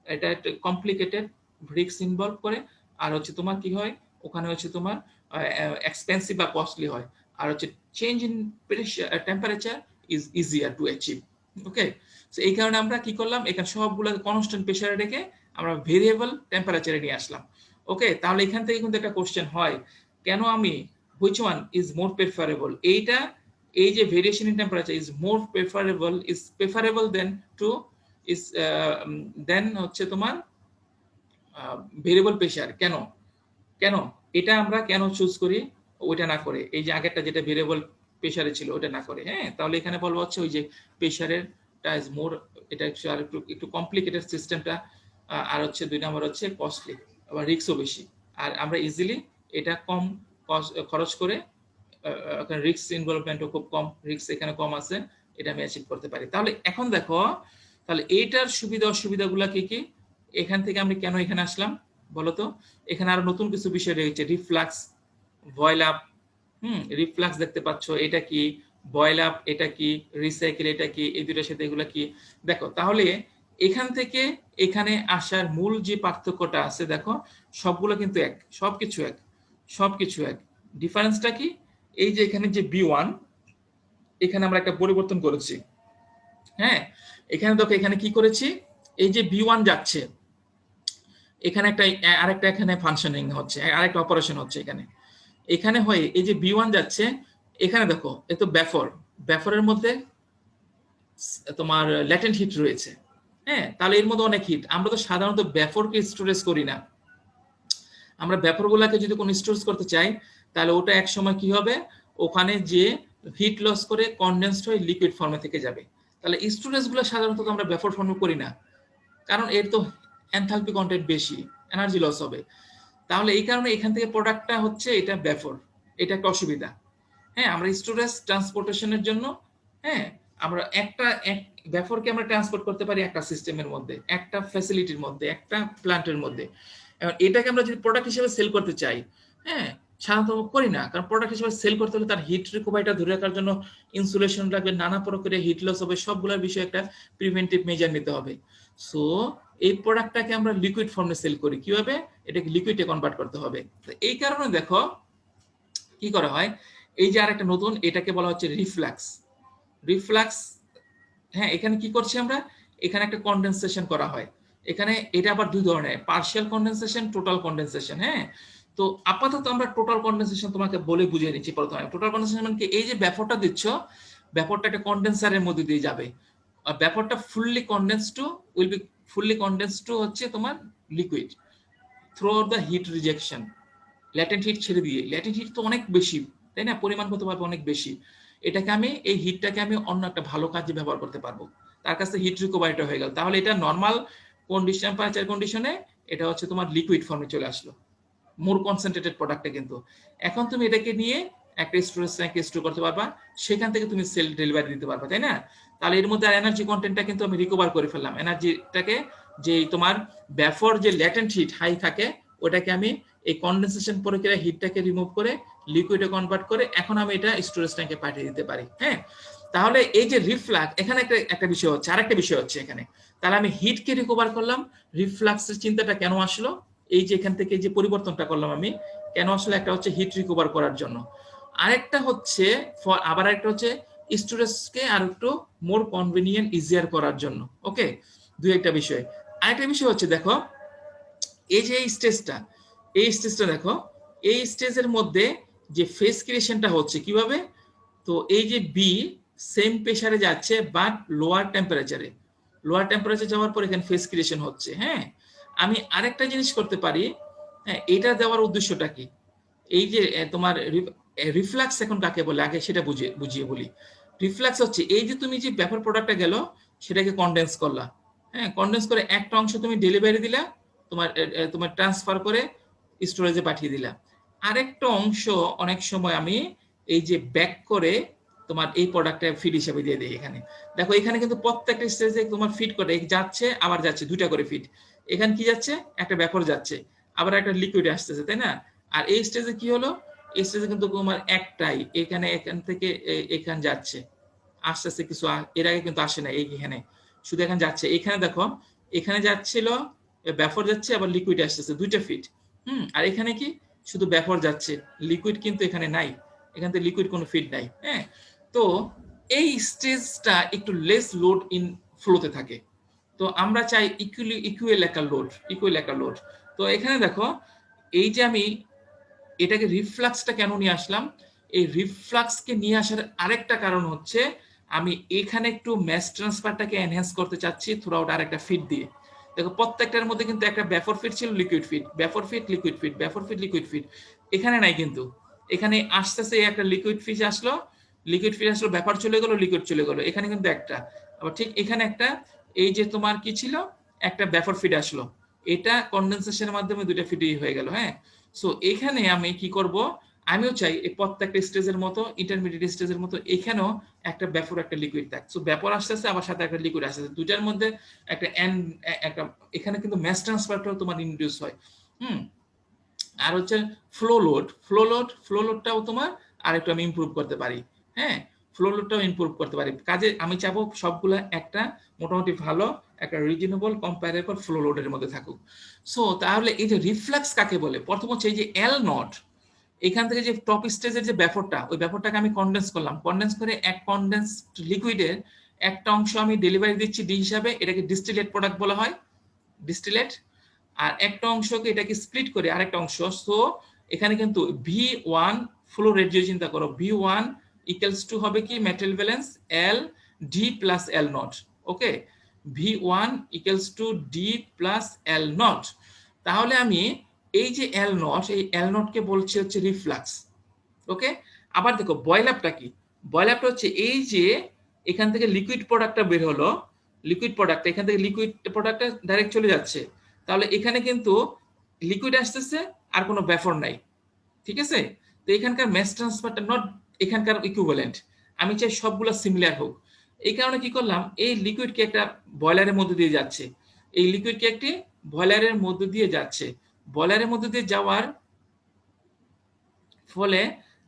এটা একটা কমপ্লিকেটেড, রিস্ক ইনভলভ করে, আর হচ্ছে তোমার কি হয়, ওখানে হচ্ছে তোমার এক্সপেন্সিভ বা কস্টলি হয়। আর হচ্ছে change in temperature is easier to achieve. Okay, so এই কারণে আমরা কি করলাম, এখানে সবগুলো কনস্ট্যান্ট প্রেশারে রেখে আমরা ভেরিয়েবল টেম্পারেচারে নিয়ে আসলাম। ওকে, তাহলে এখান থেকে কিন্তু একটা কোশ্চেন হয়, কেন আমি which one is more preferable, এইটা এই যে variation in temperature is more preferable than two is then হচ্ছে তোমার ভেরিয়েবল প্রেশার। কেন কেন এটা আমরা কেন চুজ করি, ওইটা না করে এই যে আগেরটা যেটা ভেরিয়েবল প্রেশারে ছিল ওটা না করে? হ্যাঁ, তাহলে এখানে বলবো হচ্ছে ওই যে প্রেশারের ইজ মোর, এটা আর একটু কমপ্লিকেটেড সিস্টেমটা, আর হচ্ছে 2 নম্বর হচ্ছে কস্টলি, আবার রিস্কও বেশি, আর আমরা ইজিলি এটা কম খরচ করে রিস্ক ইনভলভমেন্টও খুব কম, রিস্ক এখানে কম আছে, এটা আমি অ্যাচিভ করতে পারি। তাহলে এখন দেখো, তাহলে এইটার সুবিধা অসুবিধাগুলো কি কি, এখান থেকে আমি কেন এখানে আসলাম বলতো? এখানে আরো নতুন কিছু বিষয় রয়েছে, রিফ্লাক্স, বয়েল আপ। রিফ্লাক্স দেখতে পাচ্ছ, এটা কি? বয়েল আপ এটা কি? রিসাইকেল এটা কি? এই দুইটার সাথে এগুলো কি? দেখো, তাহলে এখান থেকে এখানে আসার মূল যে পার্থক্যটা আছে, দেখো সবগুলো কিন্তু এক, সবকিছু এক, সবকিছু এক। ডিফারেন্সটা কি? এই যে এখানে যে B1, এখানে আমরা একটা পরিবর্তন করেছি। হ্যাঁ, এখানে দেখো, এখানে কি করেছি, এই যে B1 যাচ্ছে, এখানে একটা আরেকটা এখানে ফাংশনিং হচ্ছে, আরেকটা অপারেশন হচ্ছে এখানে, এখানে হয়ে এই যে B1 যাচ্ছে, এখানে দেখো এ তো ব্যাফর, ব্যাফরের মধ্যে তোমার ল্যাটেন্ট হিট রয়েছে। হ্যাঁ, তাহলে এর মধ্যে অনেক হিট। আমরা তো সাধারণত ব্যাফরকে স্টোরেজ করি না। আমরা ব্যাফরগুলোকে যদি কোনো স্টোরেজ করতে চাই, তাহলে ওটা এক সময় কি হবে, ওখানে যে হিট লস করে কনডেন্সড হয়ে লিকুইড ফর্মে থেকে যাবে। তাহলে স্টোরেজগুলো সাধারণত আমরা ব্যাফর ফর্মে করি না, কারণ এর তো এনথালপি কন্টেন্ট বেশি, এনার্জি লস হবে। তাহলে এই কারণে এখান থেকে প্রোডাক্টটা হচ্ছে এটা ব্যাফর, এটা একটা অসুবিধা। হ্যাঁ, আমরা স্টোরেজ ট্রান্সপোর্টেশনের জন্য, হ্যাঁ, আমরা একটা ব্যাফরকে আমরা ট্রান্সপোর্ট করতে পারি একটা সিস্টেমের মধ্যে, একটা ফ্যাসিলিটির মধ্যে, একটা প্ল্যান্টের মধ্যে। এখন এটাকে আমরা যদি প্রোডাক্ট হিসেবে সেল করতে চাই, হ্যাঁ, সাধারণত করি না, কারণ প্রোডাক্ট হিসেবে সেল করতে হলে তার হিট রিকভারিটা ধরে রাখার জন্য ইনসুলেশন লাগবে, নানা প্রকারের হিট লস হবে, সবগুলোর বিষয়ে একটা প্রিভেন্টিভ মেজার নিতে হবে। সো এই প্রোডাক্টটাকে আমরা লিকুইড ফর্মে সেল করি, কিভাবে? এটাকে লিকুইডে কনভার্ট করতে হবে। তো এই কারণে দেখো কি করা হয়, এই যে আরেকটা নতুন, এটাকে বলা হচ্ছে রিফ্লাক্স। রিফ্লাক্স, হ্যাঁ, এখানে কি করছি আমরা, এখানে একটা কনডেনসেশন করা হয়। এখানে এটা আবার দুই ধরনের, পার্শিয়াল কনডেনসেশন, টোটাল কনডেনসেশন। হ্যাঁ, তো আপাতত আমরা টোটাল কনডেনসেশন তোমাকে বলে বুঝিয়ে নিচ্ছি প্রথমে। টোটাল কনডেনসেশন মানে কি, এই যে ব্যাপারটা দিচ্ছ, ব্যাপারটা একটা কনডেন্সারের মধ্যে দিয়ে যাবে, আর ব্যাপারটা fully condense to will be fully condense to হচ্ছে তোমার liquid through the heat rejection. Latent heat ছেড়ে দিয়ে, ল্যাটেন্ট হিট তো অনেক বেশি, তাই না, পরিমাণগতভাবে অনেক বেশি। এটাকে আমি, এই হিটটাকে আমি অন্য একটা ভালো কাজে ব্যবহার করতে পারবো, তার কাছে হিট রিকভারিটা হয়ে গেল। তাহলে এটা নর্মাল কন্ডিশন, টেম্পারেচার কন্ডিশনে এটা হচ্ছে তোমার লিকুইড ফর্মে চলে আসলো, মোর কনসেন্ট্রেটেড প্রোডাক্টে। কিন্তু এখন তুমি এটাকে নিয়ে একটা স্টোরেজ ট্যাঙ্কে স্টোর করতে পারবা, সেখান থেকে তুমি সেল ডেলিভারি দিতে পারবা, তাই না? তাহলে এর মধ্যে এনার্জি কন্টেন্টটা কিন্তু আমি রিকভার করে ফেললাম, এনার্জিটাকে, যে তোমার ব্যাফর যে ল্যাটেন্ট হিট হাই থাকে, ওটাকে আমি এই কনডেনসেশন প্রক্রিয়া হিটটাকে রিমুভ করে লিকুইডে কনভার্ট করে এখন আমি এটা স্টোরেজ ট্যাঙ্কে পাঠিয়ে দিতে পারি। হ্যাঁ, তাহলে এই যে রিফ্লাক্স, এখানে একটা বিষয় হচ্ছে, আরেকটা বিষয় হচ্ছে এখানে, তাহলে আমি হিটকে রিকভার করলাম, রিফ্লাক্সের চিন্তাটা কেন আসলো, এই যে এখান থেকে যে পরিবর্তনটা করলাম আমি, কেন আসলে, একটা হচ্ছে হিট রিকভার করার জন্য, আরেকটা হচ্ছে আবার একটা হচ্ছে স্টোরেজকে আর একটু মোর কনভিনিয়েন্ট ইজিয়ার করার জন্য। ওকে, দুই একটা বিষয়। আরেকটা বিষয় হচ্ছে, দেখো এই যে এই স্টেজটা দেখো, এই স্টেজের মধ্যে যে ফেস ক্রিয়েশনটা হচ্ছে কিভাবে, তো এই যে বি সেম প্রেসারে যাচ্ছে বাট লোয়ার টেম্পারেচারে, লোয়ার টেম্পারেচার যাওয়ার পর এখানে ফেস ক্রিয়েশন হচ্ছে। হ্যাঁ, আমি আরেকটা জিনিস করতে পারি, হ্যাঁ, এটা দেওয়ার উদ্দেশ্যটা কি, এই যে তোমার রিফ্লাক্স এখন কাকে বলে আগে সেটা বুঝিয়ে বলি। রিফ্লাক্স হচ্ছে এই যে তুমি যে ব্যাপার প্রোডাক্টটা গেল, সেটাকে কনডেন্স করলা, হ্যাঁ, কনডেন্স করে একটা অংশ তুমি ডেলিভারি দিলা, তোমার তোমার ট্রান্সফার করে স্টোরেজে পাঠিয়ে দিলা, আরেকটা অংশ অনেক সময় আমি এই যে ব্যাক করে তোমার এই প্রোডাক্টটা ফিড হিসেবে দিয়ে দিই। এখানে দেখো, এখানে কিন্তু প্রত্যেকটা স্টেজে তোমার ফিড করে যাচ্ছে, আবার যাচ্ছে, দুইটা করে ফিড। এখানে কি যাচ্ছে, একটা ব্যাপার যাচ্ছে, আবার একটা লিকুইড আসতেছে, তাই না? আর এই স্টেজে কি হলো, এই স্টেজে কিন্তু তোমার একটাই, এখান থেকে এখানে যাচ্ছে, আস্তে আস্তে কিছু এর আগে কিন্তু আসে না, এইখানে শুধু এখানে যাচ্ছে। এখানে দেখো, এখানে যাচ্ছিল ব্যাফর যাচ্ছে, আবার লিকুইড আসতেছে, দুইটা ফিট। আর এখানে কি, শুধু ব্যাফর যাচ্ছে, লিকুইড কিন্তু এখানে নাই, এখান থেকে লিকুইড কোনো ফিড নাই। হ্যাঁ, তো এই স্টেজটা একটু লেস লোড ইন ফ্লোতে থাকে, তো আমরা চাই ইকুয়াল একটা লোড। তো এখানে দেখো, এই যে আমি এটাকে রিফ্লাক্সটা কেন নিয়ে আসলাম, এই রিফ্লাক্সকে নিয়ে আসার আরেকটা কারণ হচ্ছে, আমি এখানে একটু ম্যাস ট্রান্সফারটাকে এনহ্যান্স করতে চাচ্ছি থ্রু আউট আরেকটা ফিড দিয়ে। দেখো, প্রত্যেকটার মধ্যে কিন্তু একটা ব্যাফর ফিড ছিল, liquid feed, vapour feed, liquid feed, vapour feed, liquid feed. এখানে নাই, কিন্তু এখানে আস্তে আস্তে একটা লিকুইড ফিড আসলো, ব্যাপার চলে গেল, লিকুইড চলে গেল, এখানে কিন্তু একটা, আবার ঠিক এখানে একটা, এই যে তোমার কি ছিল, একটা ব্যাফর ফিড আসলো, এটা কনডেনসেশনের মাধ্যমে দুইটা ফিডই হয়ে গেল। হ্যাঁ, সো এখানে আমি কি করব, আমিও চাই এই প্রত্যেকটা স্টেজের মতো ইন্টারমিডিয়েট স্টেজের মতো এখানেও একটা ব্যাপর একটা লিকুইড থাক। সো ব্যাপর আসতেছে আবার সাথে একটা লিকুইড আসতেছে, দুইটার মধ্যে একটা একটা এখানে কিন্তু ম্যাস ট্রান্সফারটাও তোমার ইনডিউস হয়। আর হচ্ছে ফ্লো লোডটাও তোমার আরেকটু আমি ইমপ্রুভ করতে পারি। হ্যাঁ, ফ্লো লোডটাও ইমপ্রুভ করতে পারি। কাজে আমি চাবো সবগুলো একটা মোটামুটি ভালো একটা রিজনেবল কম্পারেবল ফ্লো লোডের মধ্যে থাকুক। সো তাহলে এই যে রিফ্লাক্স কাকে বলে, প্রথম হচ্ছে এই যে এল নট, এখান থেকে যে টপ স্টেজের যে ব্যাপারটা, ওই ব্যাপারটাকে আমি কনডেন্স করলাম, কনডেন্স করে এক কনডেন্সড লিকুইডের একটা অংশ আমি ডেলিভারি দিচ্ছি ডি হিসাবে, এটাকে ডিস্টিলেট প্রোডাক্ট বলা হয়, ডিস্টিলেট। আর একটা অংশকে এটাকে স্প্লিট করে আরেকটা অংশ। সো এখানে কিন্তু V1 ফ্লো রেট যদি চিন্তা করো, V1 ইকুয়ালস টু হবে কি metal balance L D plus L not. Okay, V1 equals to D plus L not. তাহলে আমি এই যে L নট, এই L নট কে বলছি হচ্ছে রিফ্লাক্স। ওকে, আবার দেখো বয়েল আপটা কি, বয়েল আপটা হচ্ছে এই যে এখান থেকে লিকুইড প্রোডাক্টটা বের হলো, লিকুইড প্রোডাক্ট এখান থেকে লিকুইড প্রোডাক্টটা ডাইরেক্ট চলে যাচ্ছে, তাহলে এখানে কিন্তু লিকুইড আসতেছে আর কোনো ব্যাপার নাই। ঠিক আছে, তো এখানকার ম্যাস ট্রান্সফারটা নট এখানকার ইকুইভ্যালেন্ট, আমি চাই সবগুলো সিমিলার হোক। এই কারণে কি করলাম, এই লিকুইডকে একটা বয়লারের মধ্যে দিয়ে যাচ্ছে, এই লিকুইডকে একটি বয়লারের মধ্যে দিয়ে যাচ্ছে, বয়লারের মধ্যে দিয়ে যাওয়ার ফলে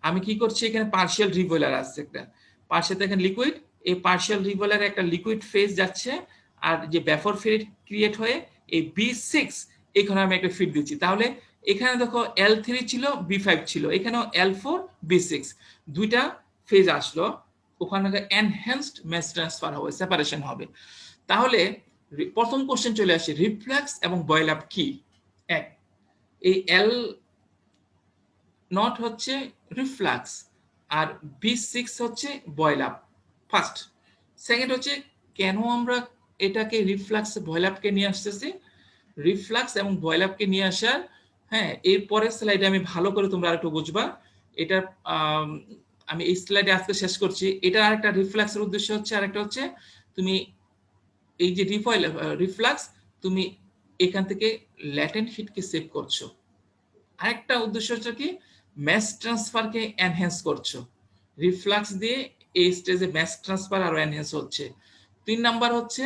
আমি কি করছি, এখানে পার্শিয়াল রিবয়লার আসছে একটা, পার্শিয়াল এখানে লিকুইড, এই পার্শিয়াল রিবয়লারে একটা লিকুইড ফেজ যাচ্ছে, আর যে ব্যাফর ফিড ক্রিয়েট হয়ে এই B6 এখানে আমি একটা ফিড দিচ্ছি। তাহলে এখানে দেখো L3 ছিল, B5 ছিল, এখানেও L4 B6 দুইটা ফেজ আসলো, ওখানে এনহ্যান্সড ম্যাস ট্রান্সফার হবে, সেপারেশন হবে। তাহলে প্রথম কোশ্চেন চলে আসে, রিফ্লাক্স এবং বয়েল আপ কি? এক, এই L নট হচ্ছে রিফ্লাক্স আর B6 হচ্ছে বয়েল আপ, ফার্স্ট। সেকেন্ড হচ্ছে কেন আমরা এটাকে রিফ্লাক্স বয়েল আপকে নিয়ে আসতেছি, রিফ্লাক্স এবং বয়েল আপকে নিয়ে আসার, হ্যাঁ, এর পরের স্লাইডে আমি ভালো করে তোমরা আরেকটু বুঝবা এটা। আমি এই স্লাইডে আজকে শেষ করছি। এটা আরেকটা রিফ্লাক্সের উদ্দেশ্য হচ্ছে, আরেকটা হচ্ছে তুমি এই যে রিফ্লাক্স তুমি এখান থেকে ল্যাটেন্ট হিটকে সেভ করছো, আরেকটা উদ্দেশ্য হচ্ছে কি ম্যাস ট্রান্সফারকে এনহ্যান্স করছো, রিফ্লাক্স দিয়ে এই স্টেজে ম্যাস ট্রান্সফার আরো এনহ্যান্স হচ্ছে। 3 নাম্বার হচ্ছে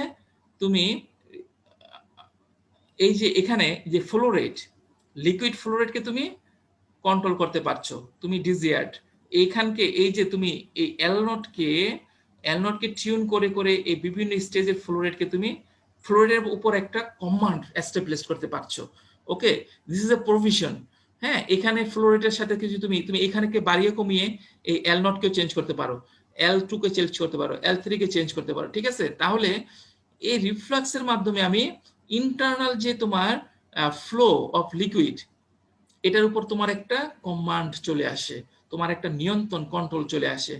তুমি এই যে এখানে যে ফ্লো রেট, লিকুইড ফ্লো রেটকে তুমি কন্ট্রোল করতে পারছো, তুমি ডিজিয়ার্ড এইখানকে এই যে তুমি এই এল নটকে টিউন করে করে এই বিভিন্ন স্টেজের ফ্লো রেটকে তুমি ফ্লো রেটের উপর একটা কমান্ড এস্টাবলিশ করতে পারছো। ওকে, দিস ইজ এ প্রভিশন। হ্যাঁ, এখানে ফ্লো রেটের সাথে কিছু তুমি তুমি এখানেকে বাড়িয়ে কমিয়ে এই এল নটকেও চেঞ্জ করতে পারো, L2 কে চেঞ্জ করতে পারো, L3 কে চেঞ্জ করতে পারো। ঠিক আছে, তাহলে এই রিফ্লাক্সের মাধ্যমে আমি ইন্টারনাল যে তোমার ফ্লো অফ লিকুইড, এটার উপর তোমার একটা কমান্ড চলে আসে, তোমার একটা নিয়ন্ত্রণ কন্ট্রোল চলে আসে।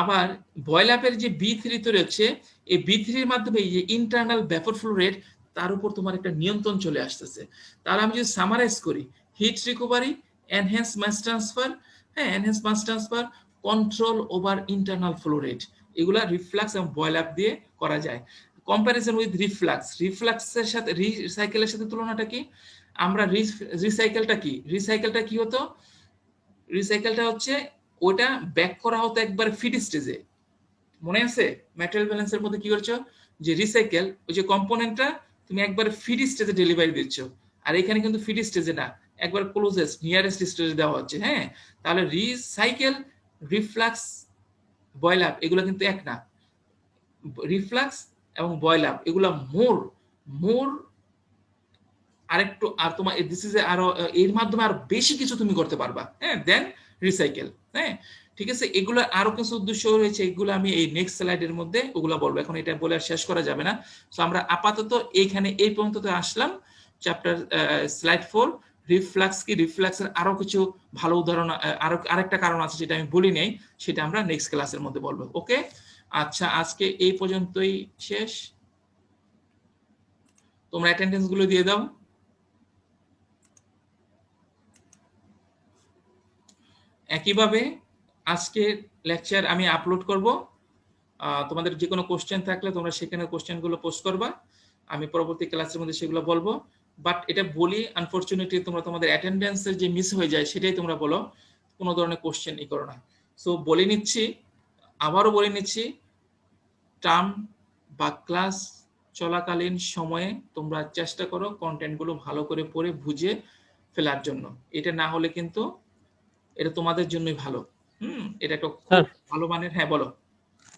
আবার বয়েল আপের যে B3 তৈরি হচ্ছে, এই B3 এর মাধ্যমে এই যে ইন্টারনাল ভেপর ফ্লো রেট, তার উপর তোমার একটা নিয়ন্ত্রণ চলে আসতেছে। তাহলে আমি যদি সামারাইজ করি, heat recovery, enhance mass transfer, হ্যাঁ enhance mass transfer, control over internal flow rate, এগুলা রিফ্লাক্স এবং বয়েল আপ দিয়ে করা যায়। কম্পারিজন উইথ রিফ্লাক্স, রিফ্লাক্সের সাথে রিসাইকেলের সাথে তুলনাটা কি, আমরা রিসাইকেলটা কি হতো, রিসাইকেলটা হচ্ছে ওটা ব্যাক করা হতো একবার ফিড স্টেজে, মনে আছে ম্যাটেরিয়াল ব্যালেন্সের মধ্যে কি করছো, যে রিসাইকেল ওই যে কম্পোনেন্টটা তুমি একবার ফিড স্টেজে ডেলিভারি দিচ্ছ, আর এখানে কিন্তু ফিড স্টেজে না, একবার ক্লোজেস্ট নিয়ারেস্ট স্টেজে দেওয়া হচ্ছে। হ্যাঁ, তাহলে রিসাইকেল, রিফ্লাক্স, বয়েল আপ এগুলো কিন্তু এক না, রিফ্লাক্স এবং বয়েল আপ এগুলো মোর আরেকটু, আর তোমার দিস ইজ আরো এর মাধ্যমে আরো বেশি কিছু তুমি করতে পারবা, হ্যাঁ, দেন রিসাইকেল। হ্যাঁ, ঠিক আছে, এগুলো আরো কিছু উদ্দেশ্য রয়েছে, এগুলো আমি এই নেক্সট স্লাইডের মধ্যে ওগুলো বলবো, এখন এটা বলে আর শেষ করা যাবে না। তো আমরা আপাতত এইখানে এই পর্যন্ত আসলাম, চ্যাপ্টার স্লাইড 4 রিফ্লাক্স কি, রিফ্লাক্সের আরো কিছু ভালো উদাহরণ, আরেকটা কারণ আছে যেটা আমি বলি নাই, সেটা আমরা নেক্সট ক্লাসের মধ্যে বলবো। ওকে, আচ্ছা, আজকে এই পর্যন্তই শেষ, তোমরা অ্যাটেন্ডেন্স গুলো দিয়ে দাও। একইভাবে আজকে লেকচার আমি আপলোড করব, তোমাদের যে কোনো কোশ্চেন থাকলে তোমরা সেখানে কোশ্চেনগুলো পোস্ট করবা, আমি পরবর্তী ক্লাসের মধ্যে সেগুলো বলবো। বাট এটা বলি আনফরচুনেটলি তোমরা তোমাদের অ্যাটেন্ডেন্সের যে মিস হয়ে যায় সেটাই তোমরা বলো, কোনো ধরনের কোশ্চেন করো না। সো বলে নিচ্ছি, আবারও বলে নিচ্ছি, টার্ম বা ক্লাস চলাকালীন সময়ে তোমরা চেষ্টা করো কন্টেন্টগুলো ভালো করে পড়ে বুঝে ফেলার জন্য। এটা না হলে কিন্তু এটা তোমাদের জন্যই ভালো। এটা একটা খুব স্যার ভালো মানের। হ্যাঁ বলো।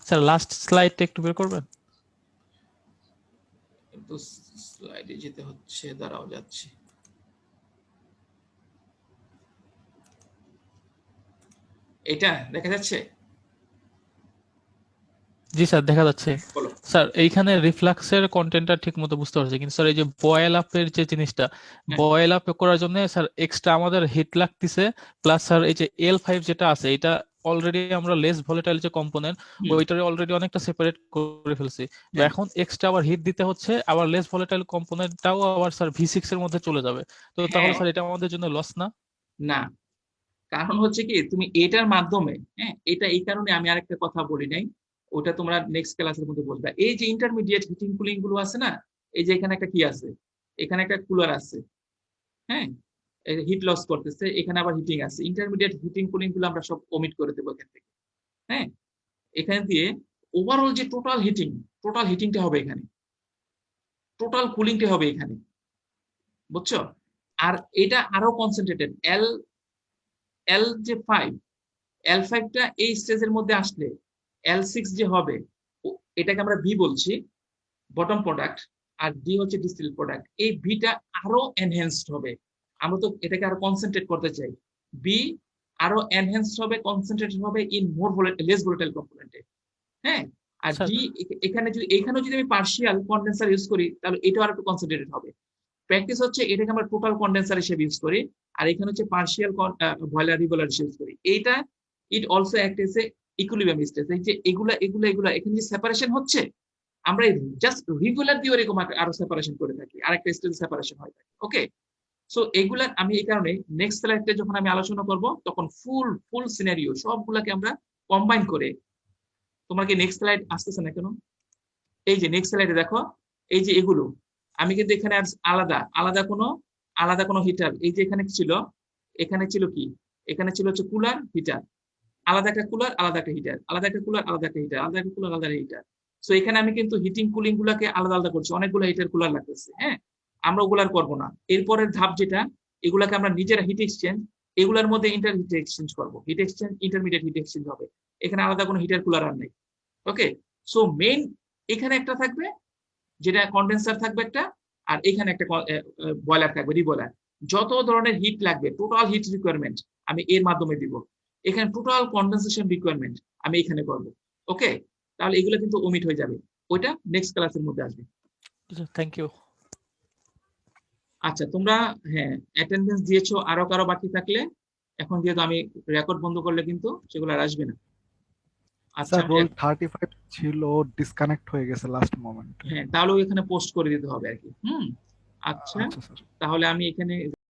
স্যার লাস্ট স্লাইডটা একটু বের করবেন। কিন্তু স্লাইডে যেতে হচ্ছে, দাঁড়াও যাচ্ছি। এটা দেখা যাচ্ছে? জি স্যার দেখা যাচ্ছে। বলো। স্যার এইখানে রিফ্লাক্সের কন্টেন্টটা ঠিক মতো বুঝতে পারছি, কিন্তু স্যার এই যে বয়েল আপের যে জিনিসটা, হ্যাঁ, বয়েল আপ করার জন্য স্যার এক্সট্রা আমাদের হিট লাগতেছে, প্লাস স্যার এই যে L5 যেটা আছে এটা অলরেডি আমরা লেস ভোলেটাইল যে কম্পোনেন্ট হুম, ওইটারে অলরেডি অনেকটা সেপারেট করে ফেলছি। তো হ্যাঁ, এখন এক্সট্রা আবার হিট দিতে হচ্ছে, আবার লেস ভোলেটাইল কম্পোনেন্টটাও আবার স্যার V6 এর মধ্যে চলে যাবে। তো তাহলে হ্যাঁ, স্যার এটা আমাদের জন্য লস না? না। কারণ হচ্ছে কি, তুমি এটার মাধ্যমে, হ্যাঁ, এটা এই কারণে আমি আরেকটা কথা বলি নাই, ওটা তোমরা নেক্সট ক্লাসের মধ্যে বলবে। এই যে ইন্টারমিডিয়েট হিটিং কুলিং গুলো আছে না, এই যে এখানে একটা কি আছে, এখানে একটা কুলার আছে, হ্যাঁ, হিট লস করতেছে, এখানে আবার হিটিং আছে। ইন্টারমিডিয়েট হিটিং কুলিং গুলো আমরা সব ওমিট করে দেবো এখান থেকে। হ্যাঁ, এখান দিয়ে ওভারঅল যে টোটাল হিটিংটা হবে এখানে, টোটাল কুলিংটা হবে এখানে, বুঝছো? আর এটা আরো কনসেন্ট্রেটেড। এল এল যে 5, L5টা এই স্টেজের মধ্যে আসলে L6 যে হবে, এটাকে আমরা বি বলছি, বটম প্রোডাক্ট, আর ডি হচ্ছে ডিস্টিল প্রোডাক্ট। এই বিটা আরো এনহ্যান্সড হবে। আমরা তো এটাকে আরো কনসেন্ট্রেট করতে চাই। বি আরো এনহ্যান্সড হবে, কনসেন্ট্রেটেড হবে ইন মোর লেস ভোলেটাইল কম্পোনেন্টে। হ্যাঁ, আর স্যার ডি এখানে যদি আমি পার্শিয়াল কন্ডেন্সার ইউজ করি, তাহলে এটাও আর একটু কনসেন্ট্রেটেড হবে। প্র্যাকটিস হচ্ছে এটাকে আমরা টোটাল কন্ডেন্সার হিসেবে ইউজ করি, আর এখানে হচ্ছে পার্শিয়াল বয়লার রিভলার ইউজ করি। এইটা it also act S A equilibrium stage. এই যে এগুলা এখানে যে সেপারেশন হচ্ছে, আমরা জাস্ট রিগুলার দিয়ে এরকম আরো সেপারেশন করে থাকি, আরেকটা স্টেজ সেপারেশন হয় থাকে। ওকে, সো এগুলা আমি এই কারণে নেক্সট স্লাইডে যখন আমি আলোচনা করব, তখন ফুল সিনারিও সবগুলাকে আমরা কম্বাইন করে। তোমার কি নেক্সট স্লাইড আসতেছে না কেন? এই যে নেক্সট স্লাইডে দেখো, এই যে এগুলো আমি কিন্তু এখানে আলাদা আলাদা কোনো হিটার, এই যে এখানে ছিল, এখানে ছিল কি, এখানে ছিল হচ্ছে কুলার হিটার, আলাদা একটা কুলার, আলাদা একটা হিটার, আলাদা একটা কুলার, আলাদা একটা হিটার, আলাদা একটা কুলার, আলাদা হিটার। সো এখানে আমি কিন্তু হিটিং কুলিং গুলাকে আলাদা আলাদা করছি, অনেকগুলো হিটার কুলার লাগতেছে। হ্যাঁ, আমরা ওগুলার করবো না। এরপরের ধাপ যেটা, এগুলাকে আমরা নিজেরা হিট এক্সচেঞ্জ, এগুলার মধ্যে ইন্টার হিট এক্সচেঞ্জ করবো। Heat exchange intermediate heat exchange হবে, এখানে আলাদা কোনো হিটার কুলার আর নেই। ওকে, সো মেইন এখানে একটা থাকবে, যেটা কন্ডেন্সার থাকবে একটা, আর এখানে একটা বয়লার থাকবে, রিবয়লার। যত ধরনের হিট লাগবে, টোটাল হিট রিকোয়ারমেন্ট আমি এর মাধ্যমে দিব। এখানে টোটাল কন্ডেনসেশন রিকোয়ারমেন্ট আমি এখানে করবো। ওকে, তাহলে এগুলো কিন্তু ওমিট হয়ে যাবে, ওইটা নেক্সট ক্লাসের মধ্যে আসবে। Thank you. আচ্ছা, তোমরা হ্যাঁ অ্যাটেন্ডেন্স দিয়েছো, আরো কারো বাকি থাকলে এখন যেহেতু আমি রেকর্ড বন্ধ করলে কিন্তু সেগুলো আর আসবে না। আচ্ছা, স্যার রোল 35 ছিল, ডিসকানেক্ট হয়ে গেছে লাস্ট মোমেন্টে। হ্যাঁ, তাহলেও এখানে পোস্ট করে দিতে হবে আর কি। আচ্ছা, আচ্ছা স্যার। তাহলে আমি এখানে